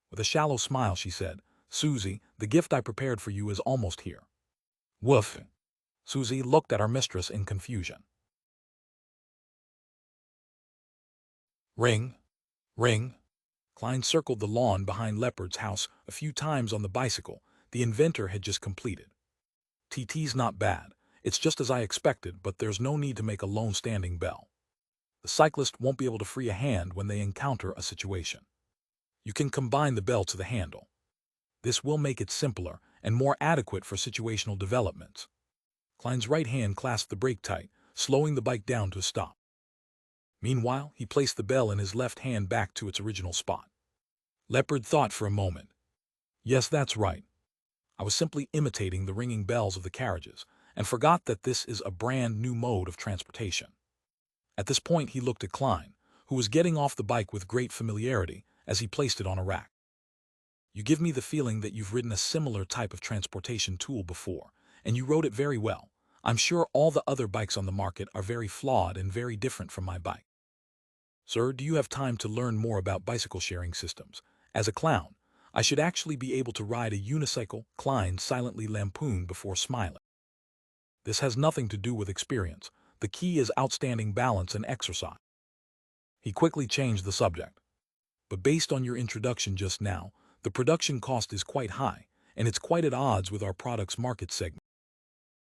Speaker 1: With a shallow smile, she said, "Susie, the gift I prepared for you is almost here." "Woof." Susie looked at her mistress in confusion. "Ring, ring." Klein circled the lawn behind Leopard's house a few times on the bicycle the inventor had just completed. "TT's not bad. It's just as I expected, but there's no need to make a lone standing bell. The cyclist won't be able to free a hand when they encounter a situation. You can combine the bell to the handle. This will make it simpler and more adequate for situational developments." Klein's right hand clasped the brake tight, slowing the bike down to a stop. Meanwhile, he placed the bell in his left hand back to its original spot. Leopard thought for a moment. "Yes, that's right. I was simply imitating the ringing bells of the carriages, and forgot that this is a brand new mode of transportation." At this point, he looked at Klein, who was getting off the bike with great familiarity as he placed it on a rack. "You give me the feeling that you've ridden a similar type of transportation tool before, and you rode it very well. I'm sure all the other bikes on the market are very flawed and very different from my bike. Sir, do you have time to learn more about bicycle sharing systems? As a clown, I should actually be able to ride a unicycle." Klein silently lampooned before smiling. "This has nothing to do with experience. The key is outstanding balance and exercise." He quickly changed the subject. "But based on your introduction just now, the production cost is quite high, and it's quite at odds with our product's market segment.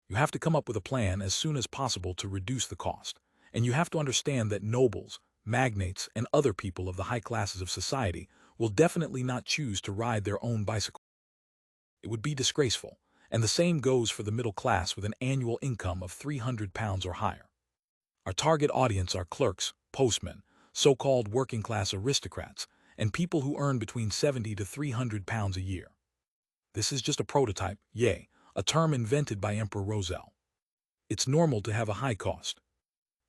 Speaker 1: You have to come up with a plan as soon as possible to reduce the cost, and you have to understand that nobles, magnates, and other people of the high classes of society will definitely not choose to ride their own bicycle. It would be disgraceful, and the same goes for the middle class with an annual income of £300 or higher. Our target audience are clerks, postmen, so-called working-class aristocrats, and people who earn between £70 to £300 a year. This is just a prototype, yea, a term invented by Emperor Roselle. It's normal to have a high cost.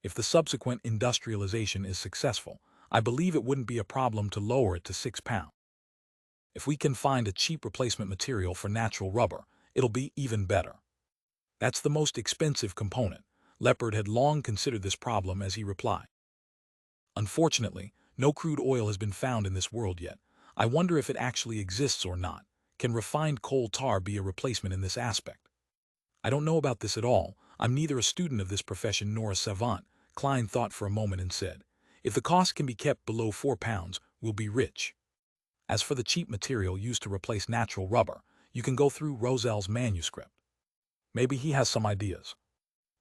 Speaker 1: If the subsequent industrialization is successful, I believe it wouldn't be a problem to lower it to £6. If we can find a cheap replacement material for natural rubber, it'll be even better. That's the most expensive component." Leopard had long considered this problem as he replied, "Unfortunately, no crude oil has been found in this world yet. I wonder if it actually exists or not. Can refined coal tar be a replacement in this aspect? I don't know about this at all. I'm neither a student of this profession nor a savant." Klein thought for a moment and said, "If the cost can be kept below £4, we'll be rich. As for the cheap material used to replace natural rubber, you can go through Roselle's manuscript. Maybe he has some ideas."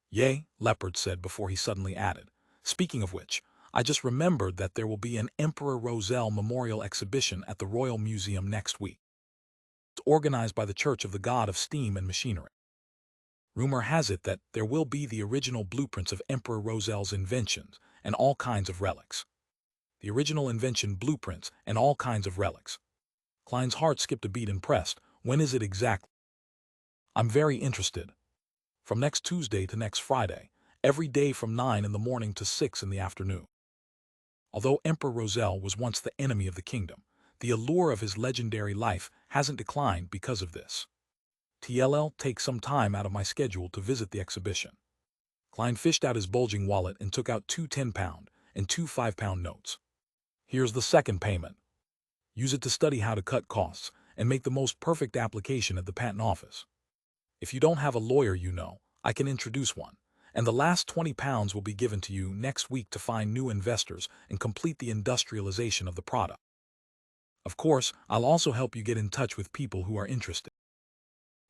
Speaker 1: "Yea," Leopard said before he suddenly added, "Speaking of which, I just remembered that there will be an Emperor Roselle Memorial Exhibition at the Royal Museum next week. It's organized by the Church of the God of Steam and Machinery. Rumor has it that there will be the original blueprints of Emperor Roselle's inventions and all kinds of relics. The original invention blueprints and all kinds of relics." Klein's heart skipped a beat, impressed. "When is it exactly?" "I'm very interested. From next Tuesday to next Friday, every day from 9 in the morning to 6 in the afternoon." Although Emperor Roselle was once the enemy of the kingdom, the allure of his legendary life hasn't declined because of this. "TLL take some time out of my schedule to visit the exhibition." Klein fished out his bulging wallet and took out 2 £10 and 2 £5 notes. "Here's the second payment. Use it to study how to cut costs and make the most perfect application at the patent office. If you don't have a lawyer you know, I can introduce one, and the last 20 pounds will be given to you next week to find new investors and complete the industrialization of the product. Of course, I'll also help you get in touch with people who are interested.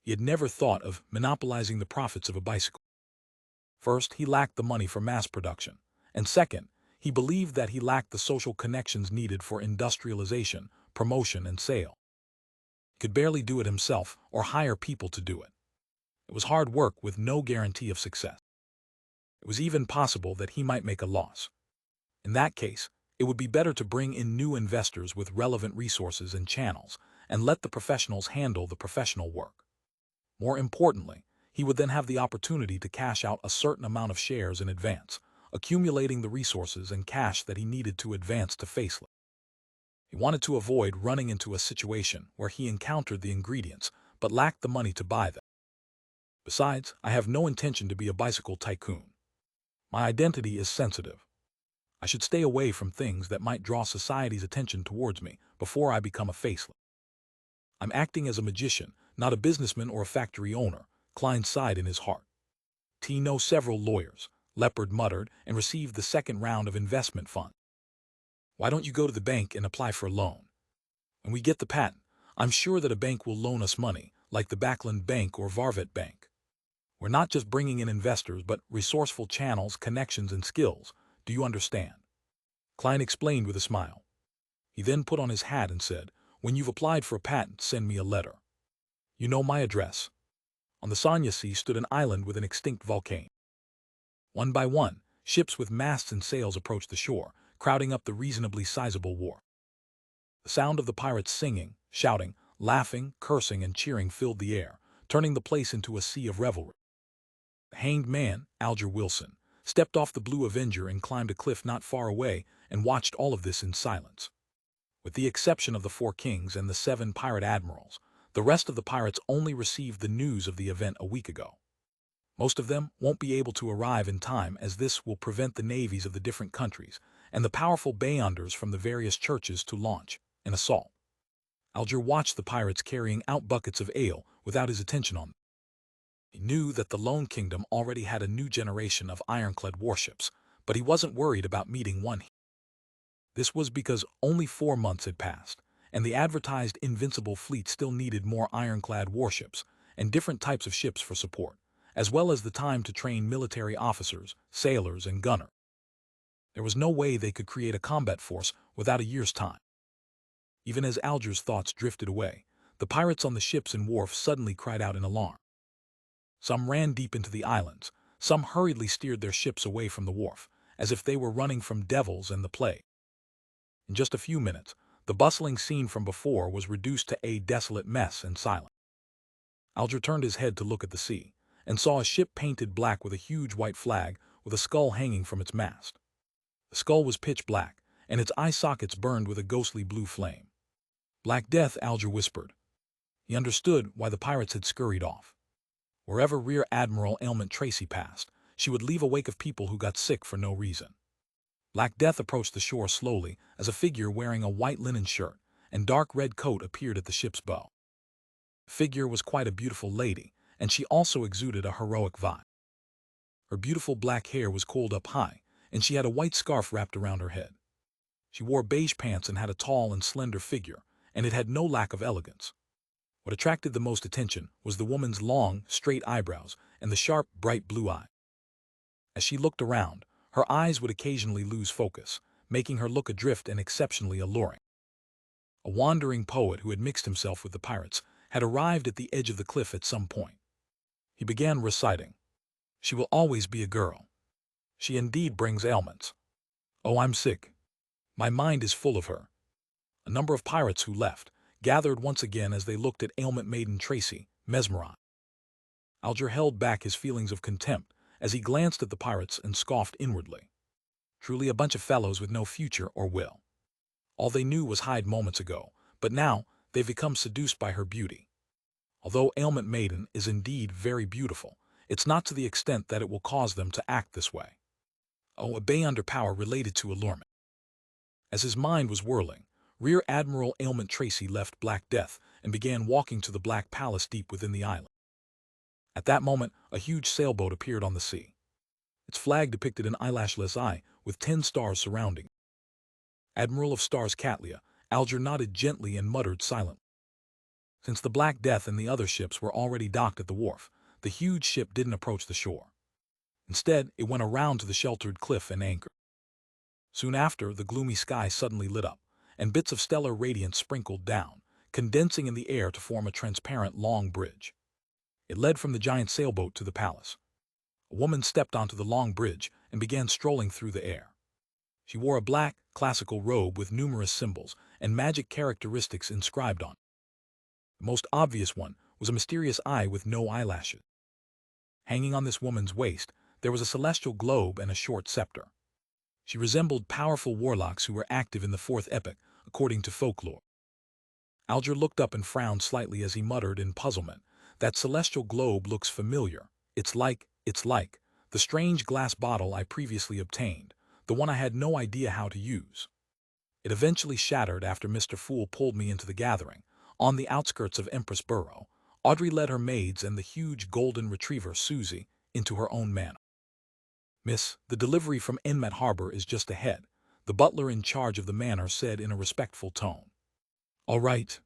Speaker 1: He had never thought of monopolizing the profits of a bicycle. First, he lacked the money for mass production, and second, he believed that he lacked the social connections needed for industrialization, promotion, and sale. He could barely do it himself or hire people to do it. It was hard work with no guarantee of success. It was even possible that he might make a loss. In that case, it would be better to bring in new investors with relevant resources and channels and let the professionals handle the professional work. More importantly, he would then have the opportunity to cash out a certain amount of shares in advance, accumulating the resources and cash that he needed to advance to facelift. He wanted to avoid running into a situation where he encountered the ingredients but lacked the money to buy them. Besides, I have no intention to be a bicycle tycoon. My identity is sensitive. I should stay away from things that might draw society's attention towards me before I become a facelift. I'm acting as a magician, not a businessman or a factory owner, Klein sighed in his heart. T know several lawyers, Leopard muttered, and received the second round of investment funds. Why don't you go to the bank and apply for a loan? When we get the patent, I'm sure that a bank will loan us money, like the Backland Bank or Varvet Bank. We're not just bringing in investors, but resourceful channels, connections, and skills. Do you understand? Klein explained with a smile. He then put on his hat and said, when you've applied for a patent, send me a letter. You know my address. On the Sanya Sea stood an island with an extinct volcano. One by one, ships with masts and sails approached the shore, crowding up the reasonably sizable wharf. The sound of the pirates singing, shouting, laughing, cursing, and cheering filled the air, turning the place into a sea of revelry. The hanged man, Alger Wilson, stepped off the Blue Avenger and climbed a cliff not far away and watched all of this in silence. With the exception of the 4 kings and the 7 pirate admirals, the rest of the pirates only received the news of the event a week ago. Most of them won't be able to arrive in time, as this will prevent the navies of the different countries and the powerful bayonders from the various churches to launch an assault. Alger watched the pirates carrying out buckets of ale without his attention on them. He knew that the Lone Kingdom already had a new generation of ironclad warships, but he wasn't worried about meeting one. This was because only 4 months had passed, and the advertised invincible fleet still needed more ironclad warships and different types of ships for support, as well as the time to train military officers, sailors, and gunners. There was no way they could create a combat force without a year's time. Even as Alger's thoughts drifted away, the pirates on the ships and wharf suddenly cried out in alarm. Some ran deep into the islands, some hurriedly steered their ships away from the wharf, as if they were running from devils and the plague. In just a few minutes, the bustling scene from before was reduced to a desolate mess and silence. Alger turned his head to look at the sea, and saw a ship painted black with a huge white flag with a skull hanging from its mast. The skull was pitch black, and its eye sockets burned with a ghostly blue flame. Black Death, Alger whispered. He understood why the pirates had scurried off. Wherever Rear Admiral Ailment Tracy passed, she would leave a wake of people who got sick for no reason. Black Death approached the shore slowly as a figure wearing a white linen shirt and dark red coat appeared at the ship's bow. The figure was quite a beautiful lady, and she also exuded a heroic vibe. Her beautiful black hair was coiled up high, and she had a white scarf wrapped around her head. She wore beige pants and had a tall and slender figure, and it had no lack of elegance. What attracted the most attention was the woman's long, straight eyebrows and the sharp, bright blue eye. As she looked around, her eyes would occasionally lose focus, making her look adrift and exceptionally alluring. A wandering poet who had mixed himself with the pirates had arrived at the edge of the cliff at some point. He began reciting, "She will always be a girl. She indeed brings ailments. Oh, I'm sick. My mind is full of her." A number of pirates who left gathered once again as they looked at Ailment Maiden Tracy, mesmerized. Alger held back his feelings of contempt as he glanced at the pirates and scoffed inwardly. Truly a bunch of fellows with no future or will. All they knew was hide moments ago, but now they've become seduced by her beauty. Although Ailment Maiden is indeed very beautiful, it's not to the extent that it will cause them to act this way. Oh, a bay under power related to allurement. As his mind was whirling, Rear Admiral Ailment Tracy left Black Death and began walking to the Black Palace deep within the island. At that moment, a huge sailboat appeared on the sea. Its flag depicted an eyelashless eye with 10 stars surrounding. Admiral of Stars Catlia, Alger nodded gently and muttered silently. Since the Black Death and the other ships were already docked at the wharf, the huge ship didn't approach the shore. Instead, it went around to the sheltered cliff and anchored. Soon after, the gloomy sky suddenly lit up, and bits of stellar radiance sprinkled down, condensing in the air to form a transparent long bridge. It led from the giant sailboat to the palace. A woman stepped onto the long bridge and began strolling through the air. She wore a black, classical robe with numerous symbols and magic characteristics inscribed on it. The most obvious one was a mysterious eye with no eyelashes. Hanging on this woman's waist, there was a celestial globe and a short scepter. She resembled powerful warlocks who were active in the fourth epoch, according to folklore. Alger looked up and frowned slightly as he muttered in puzzlement, "That celestial globe looks familiar. It's like the strange glass bottle I previously obtained, the one I had no idea how to use. It eventually shattered after Mr. Fool pulled me into the gathering. On the outskirts of Empress Borough, Audrey led her maids and the huge golden retriever, Susie, into her own manor. Miss, the delivery from Enmet Harbor is just ahead," the butler in charge of the manor said in a respectful tone. "All right."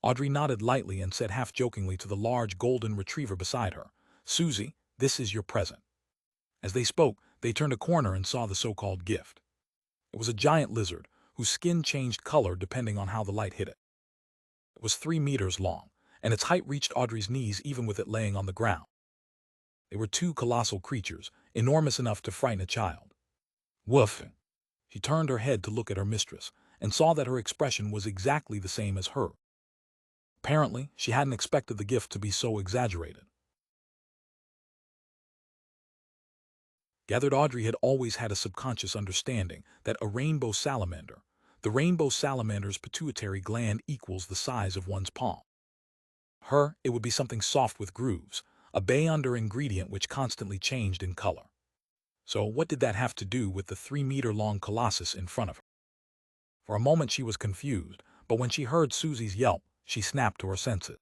Speaker 1: Audrey nodded lightly and said half-jokingly to the large golden retriever beside her, "Susie, this is your present." As they spoke, they turned a corner and saw the so-called gift. It was a giant lizard, whose skin changed color depending on how the light hit it. It was 3 meters long, and its height reached Audrey's knees even with it laying on the ground. They were 2 colossal creatures, enormous enough to frighten a child. "Woof!" She turned her head to look at her mistress, and saw that her expression was exactly the same as hers. Apparently, she hadn't expected the gift to be so exaggerated. Gathered Audrey had always had a subconscious understanding that a rainbow salamander, the rainbow salamander's pituitary gland equals the size of one's palm. It would be something soft with grooves, a bay-under ingredient which constantly changed in color. So what did that have to do with the 3-meter-long colossus in front of her? For a moment she was confused, but when she heard Susie's yelp, she snapped to her senses.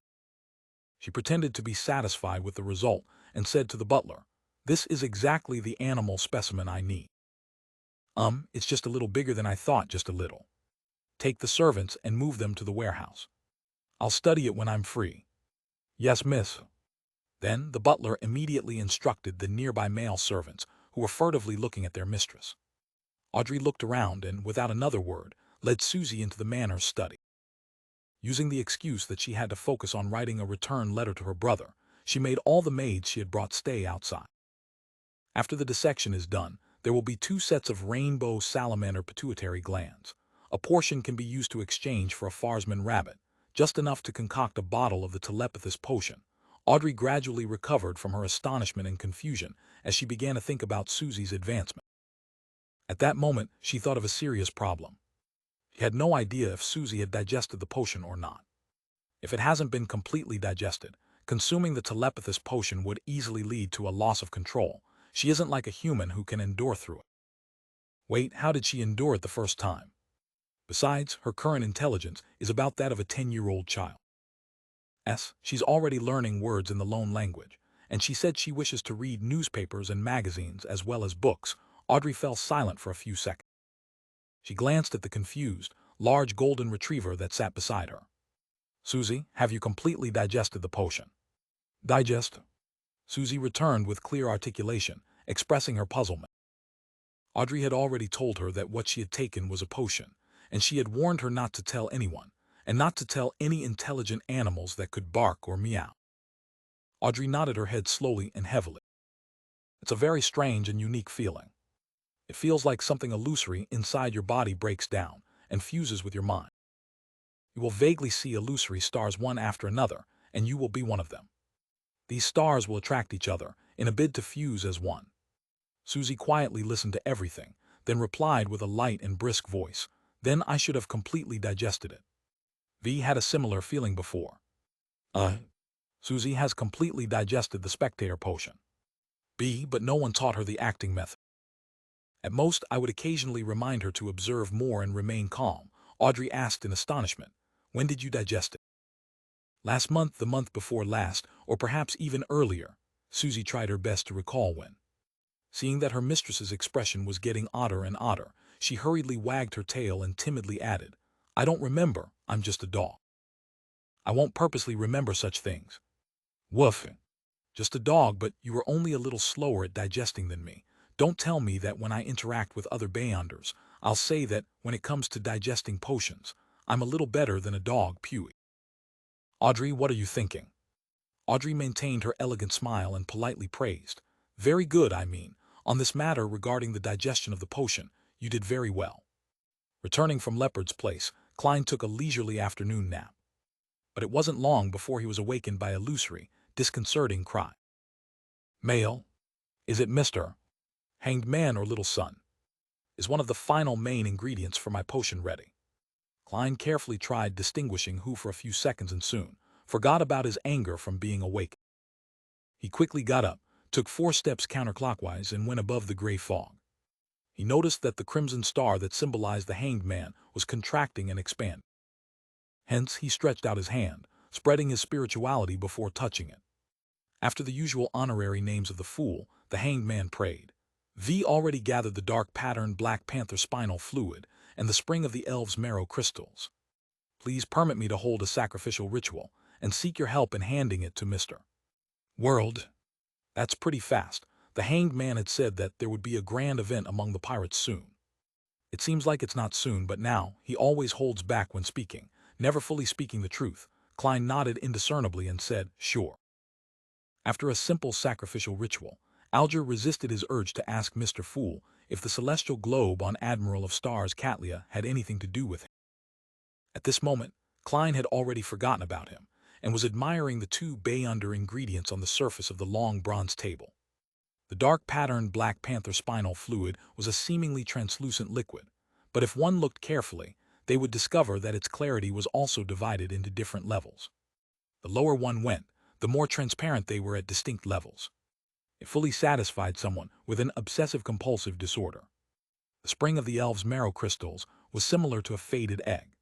Speaker 1: She pretended to be satisfied with the result and said to the butler, "This is exactly the animal specimen I need." It's just a little bigger than I thought, just a little. Take the servants and move them to the warehouse. I'll study it when I'm free." "Yes, miss." Then the butler immediately instructed the nearby male servants, who were furtively looking at their mistress. Audrey looked around and, without another word, led Susie into the manor's study. Using the excuse that she had to focus on writing a return letter to her brother, she made all the maids she had brought stay outside. After the dissection is done, there will be 2 sets of rainbow salamander pituitary glands. A portion can be used to exchange for a Farsman rabbit, just enough to concoct a bottle of the telepathous potion. Audrey gradually recovered from her astonishment and confusion as she began to think about Susie's advancement. At that moment, she thought of a serious problem. She had no idea if Susie had digested the potion or not. If it hasn't been completely digested, consuming the telepathous potion would easily lead to a loss of control. She isn't like a human who can endure through it. Wait, how did she endure it the first time? Besides, her current intelligence is about that of a 10-year-old child. She's already learning words in the loan language, and she said she wishes to read newspapers and magazines as well as books. Audrey fell silent for a few seconds. She glanced at the confused, large golden retriever that sat beside her. "Susie, have you completely digested the potion?" "Digest?" Susie returned with clear articulation, expressing her puzzlement. Audrey had already told her that what she had taken was a potion, and she had warned her not to tell anyone, and not to tell any intelligent animals that could bark or meow. Audrey nodded her head slowly and heavily. "It's a very strange and unique feeling. It feels like something illusory inside your body breaks down and fuses with your mind. You will vaguely see illusory stars one after another, and you will be one of them. These stars will attract each other in a bid to fuse as one." Susie quietly listened to everything, then replied with a light and brisk voice, "Then I should have completely digested it." V had a similar feeling before. Susie has completely digested the spectator potion. B, but no one taught her the acting method. At most, I would occasionally remind her to observe more and remain calm. Audrey asked in astonishment, "When did you digest it?" "Last month, the month before last, or perhaps even earlier." Susie tried her best to recall when. Seeing that her mistress's expression was getting odder and odder, she hurriedly wagged her tail and timidly added, "I don't remember, I'm just a dog. I won't purposely remember such things." "Woof. Just a dog, but you are only a little slower at digesting than me. Don't tell me that when I interact with other Beyonders, I'll say that when it comes to digesting potions, I'm a little better than a dog, Pewee." "Audrey, what are you thinking?" Audrey maintained her elegant smile and politely praised. "Very good, I mean. On this matter regarding the digestion of the potion, you did very well." Returning from Leopard's Place, Klein took a leisurely afternoon nap. But it wasn't long before he was awakened by a illusory, disconcerting cry. "Male? Is it Mr. Hanged Man or Little Son? Is one of the final main ingredients for my potion ready?" Klein carefully tried distinguishing who for a few seconds and soon forgot about his anger from being awake. He quickly got up, took 4 steps counterclockwise and went above the gray fog. He noticed that the crimson star that symbolized the Hanged Man was contracting and expanding. Hence, he stretched out his hand, spreading his spirituality before touching it. After the usual honorary names of the Fool, the Hanged Man prayed. V already gathered the dark patterned Black Panther spinal fluid and the spring of the Elves' marrow crystals. Please permit me to hold a sacrificial ritual and seek your help in handing it to Mr. World. That's pretty fast. The Hanged Man had said that there would be a grand event among the pirates soon. It seems like it's not soon, but now he always holds back when speaking, never fully speaking the truth. Klein nodded indiscernibly and said, "Sure." After a simple sacrificial ritual, Alger resisted his urge to ask Mr. Fool if the celestial globe on Admiral of Stars Catlia had anything to do with him. At this moment, Klein had already forgotten about him and was admiring the 2 Beyonder ingredients on the surface of the long bronze table. The dark patterned Black Panther spinal fluid was a seemingly translucent liquid, but if one looked carefully, they would discover that its clarity was also divided into different levels. The lower one went, the more transparent they were at distinct levels. It fully satisfied someone with an obsessive-compulsive disorder. The spring of the Elves' marrow crystals was similar to a faded egg.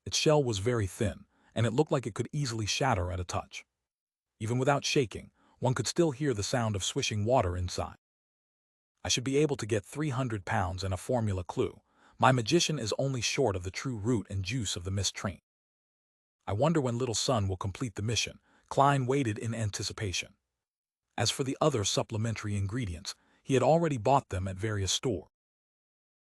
Speaker 1: Its shell was very thin, and it looked like it could easily shatter at a touch. Even without shaking, one could still hear the sound of swishing water inside. "I should be able to get 300 pounds and a formula clue. My magician is only short of the true root and juice of the mist train. I wonder when Little Sun will complete the mission." Klein waited in anticipation. As for the other supplementary ingredients, he had already bought them at various stores.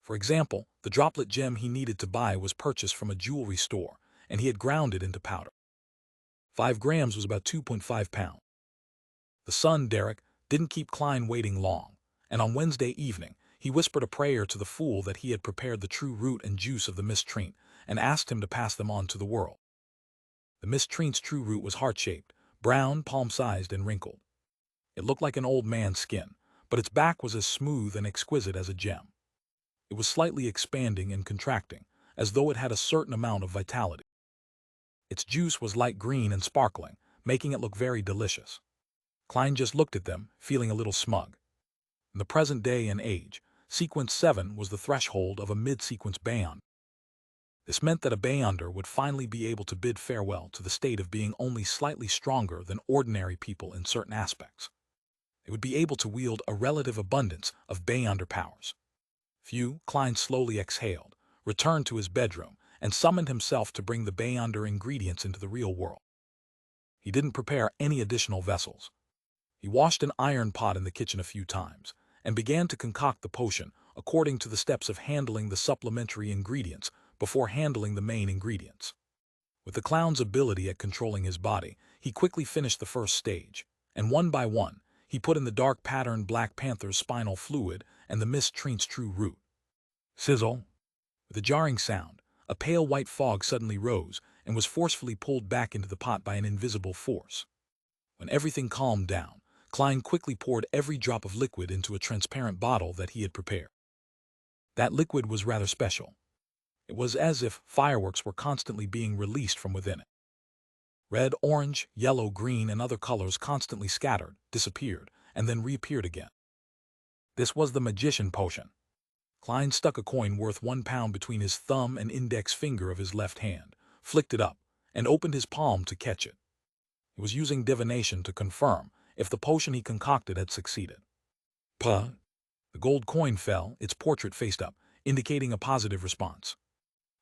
Speaker 1: For example, the droplet gem he needed to buy was purchased from a jewelry store, and he had ground it into powder. 5 grams was about 2.5 pounds. The son, Derek, didn't keep Klein waiting long, and on Wednesday evening, he whispered a prayer to the Fool that he had prepared the true root and juice of the mist tree and asked him to pass them on to the world. The mist tree's true root was heart-shaped, brown, palm-sized, and wrinkled. It looked like an old man's skin, but its back was as smooth and exquisite as a gem. It was slightly expanding and contracting, as though it had a certain amount of vitality. Its juice was light green and sparkling, making it look very delicious. Klein just looked at them, feeling a little smug. In the present day and age, Sequence 7 was the threshold of a mid-sequence Beyond. This meant that a Beyonder would finally be able to bid farewell to the state of being only slightly stronger than ordinary people in certain aspects. They would be able to wield a relative abundance of Beyonder powers. Klein slowly exhaled, returned to his bedroom, and summoned himself to bring the Beyonder ingredients into the real world. He didn't prepare any additional vessels. He washed an iron pot in the kitchen a few times, and began to concoct the potion according to the steps of handling the supplementary ingredients before handling the main ingredients. With the clown's ability at controlling his body, he quickly finished the first stage, and one by one, he put in the dark patterned Black Panther's spinal fluid and the mist tree's true root. Sizzle! With a jarring sound, a pale white fog suddenly rose and was forcefully pulled back into the pot by an invisible force. When everything calmed down, Klein quickly poured every drop of liquid into a transparent bottle that he had prepared. That liquid was rather special. It was as if fireworks were constantly being released from within it. Red, orange, yellow, green, and other colors constantly scattered, disappeared, and then reappeared again. This was the magician potion. Klein stuck a coin worth 1 pound between his thumb and index finger of his left hand, flicked it up, and opened his palm to catch it. He was using divination to confirm if the potion he concocted had succeeded. Puh! The gold coin fell, its portrait faced up, indicating a positive response.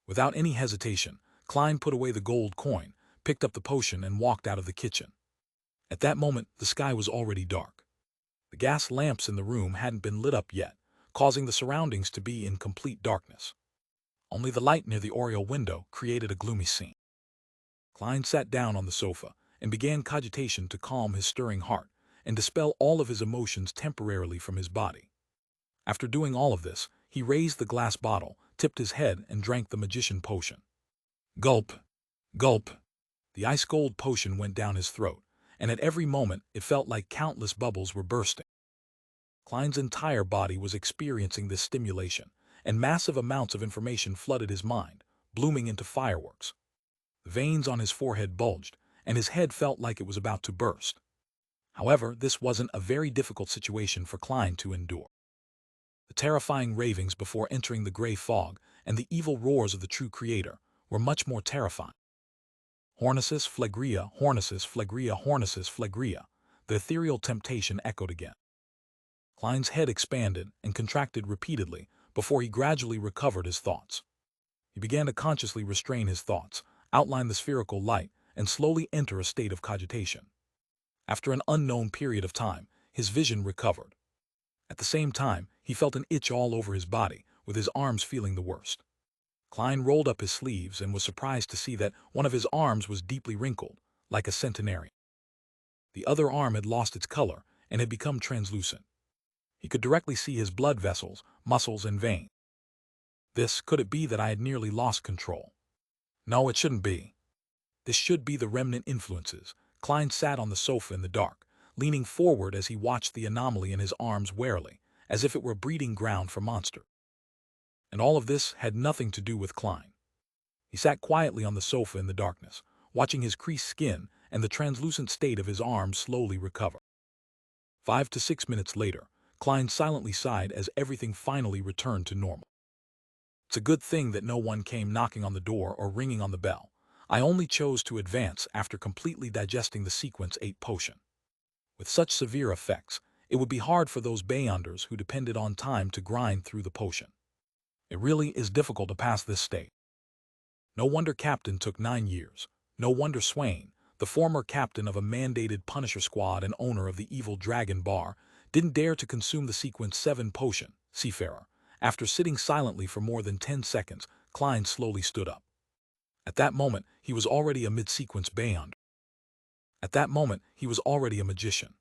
Speaker 1: Without any hesitation, Klein put away the gold coin, picked up the potion, and walked out of the kitchen. At that moment, the sky was already dark. The gas lamps in the room hadn't been lit up yet, causing the surroundings to be in complete darkness. Only the light near the oriel window created a gloomy scene. Klein sat down on the sofa and began cogitation to calm his stirring heart and dispel all of his emotions temporarily from his body. After doing all of this, he raised the glass bottle, tipped his head, and drank the magician potion. Gulp! Gulp! The ice-cold potion went down his throat, and at every moment it felt like countless bubbles were bursting. Klein's entire body was experiencing this stimulation, and massive amounts of information flooded his mind, blooming into fireworks. The veins on his forehead bulged, and his head felt like it was about to burst. However, this wasn't a very difficult situation for Klein to endure. The terrifying ravings before entering the gray fog and the evil roars of the true creator were much more terrifying. Hornisus phlegrea, Hornisus phlegrea, Hornisus phlegrea. The ethereal temptation echoed again. Klein's head expanded and contracted repeatedly before he gradually recovered his thoughts. He began to consciously restrain his thoughts, outline the spherical light, and slowly enter a state of cogitation. After an unknown period of time, his vision recovered. At the same time, he felt an itch all over his body, with his arms feeling the worst. Klein rolled up his sleeves and was surprised to see that one of his arms was deeply wrinkled, like a centenarian. The other arm had lost its color and had become translucent. He could directly see his blood vessels, muscles, and veins. Could it be that I had nearly lost control? No, it shouldn't be. This should be the remnant influences. Klein sat on the sofa in the dark, leaning forward as he watched the anomaly in his arms warily, as if it were a breeding ground for monsters. And all of this had nothing to do with Klein. He sat quietly on the sofa in the darkness, watching his creased skin and the translucent state of his arms slowly recover. 5 to 6 minutes later, Klein silently sighed as everything finally returned to normal. It's a good thing that no one came knocking on the door or ringing on the bell. I only chose to advance after completely digesting the Sequence 8 potion. With such severe effects, it would be hard for those Beyonders who depended on time to grind through the potion. It really is difficult to pass this state. No wonder Captain took 9 years. No wonder Swain, the former captain of a mandated Punisher squad and owner of the evil Dragon Bar, didn't dare to consume the Sequence 7 potion. Seafarer. After sitting silently for more than 10 seconds, Klein slowly stood up. At that moment, he was already a mid-sequence Beyonder. At that moment, he was already a magician.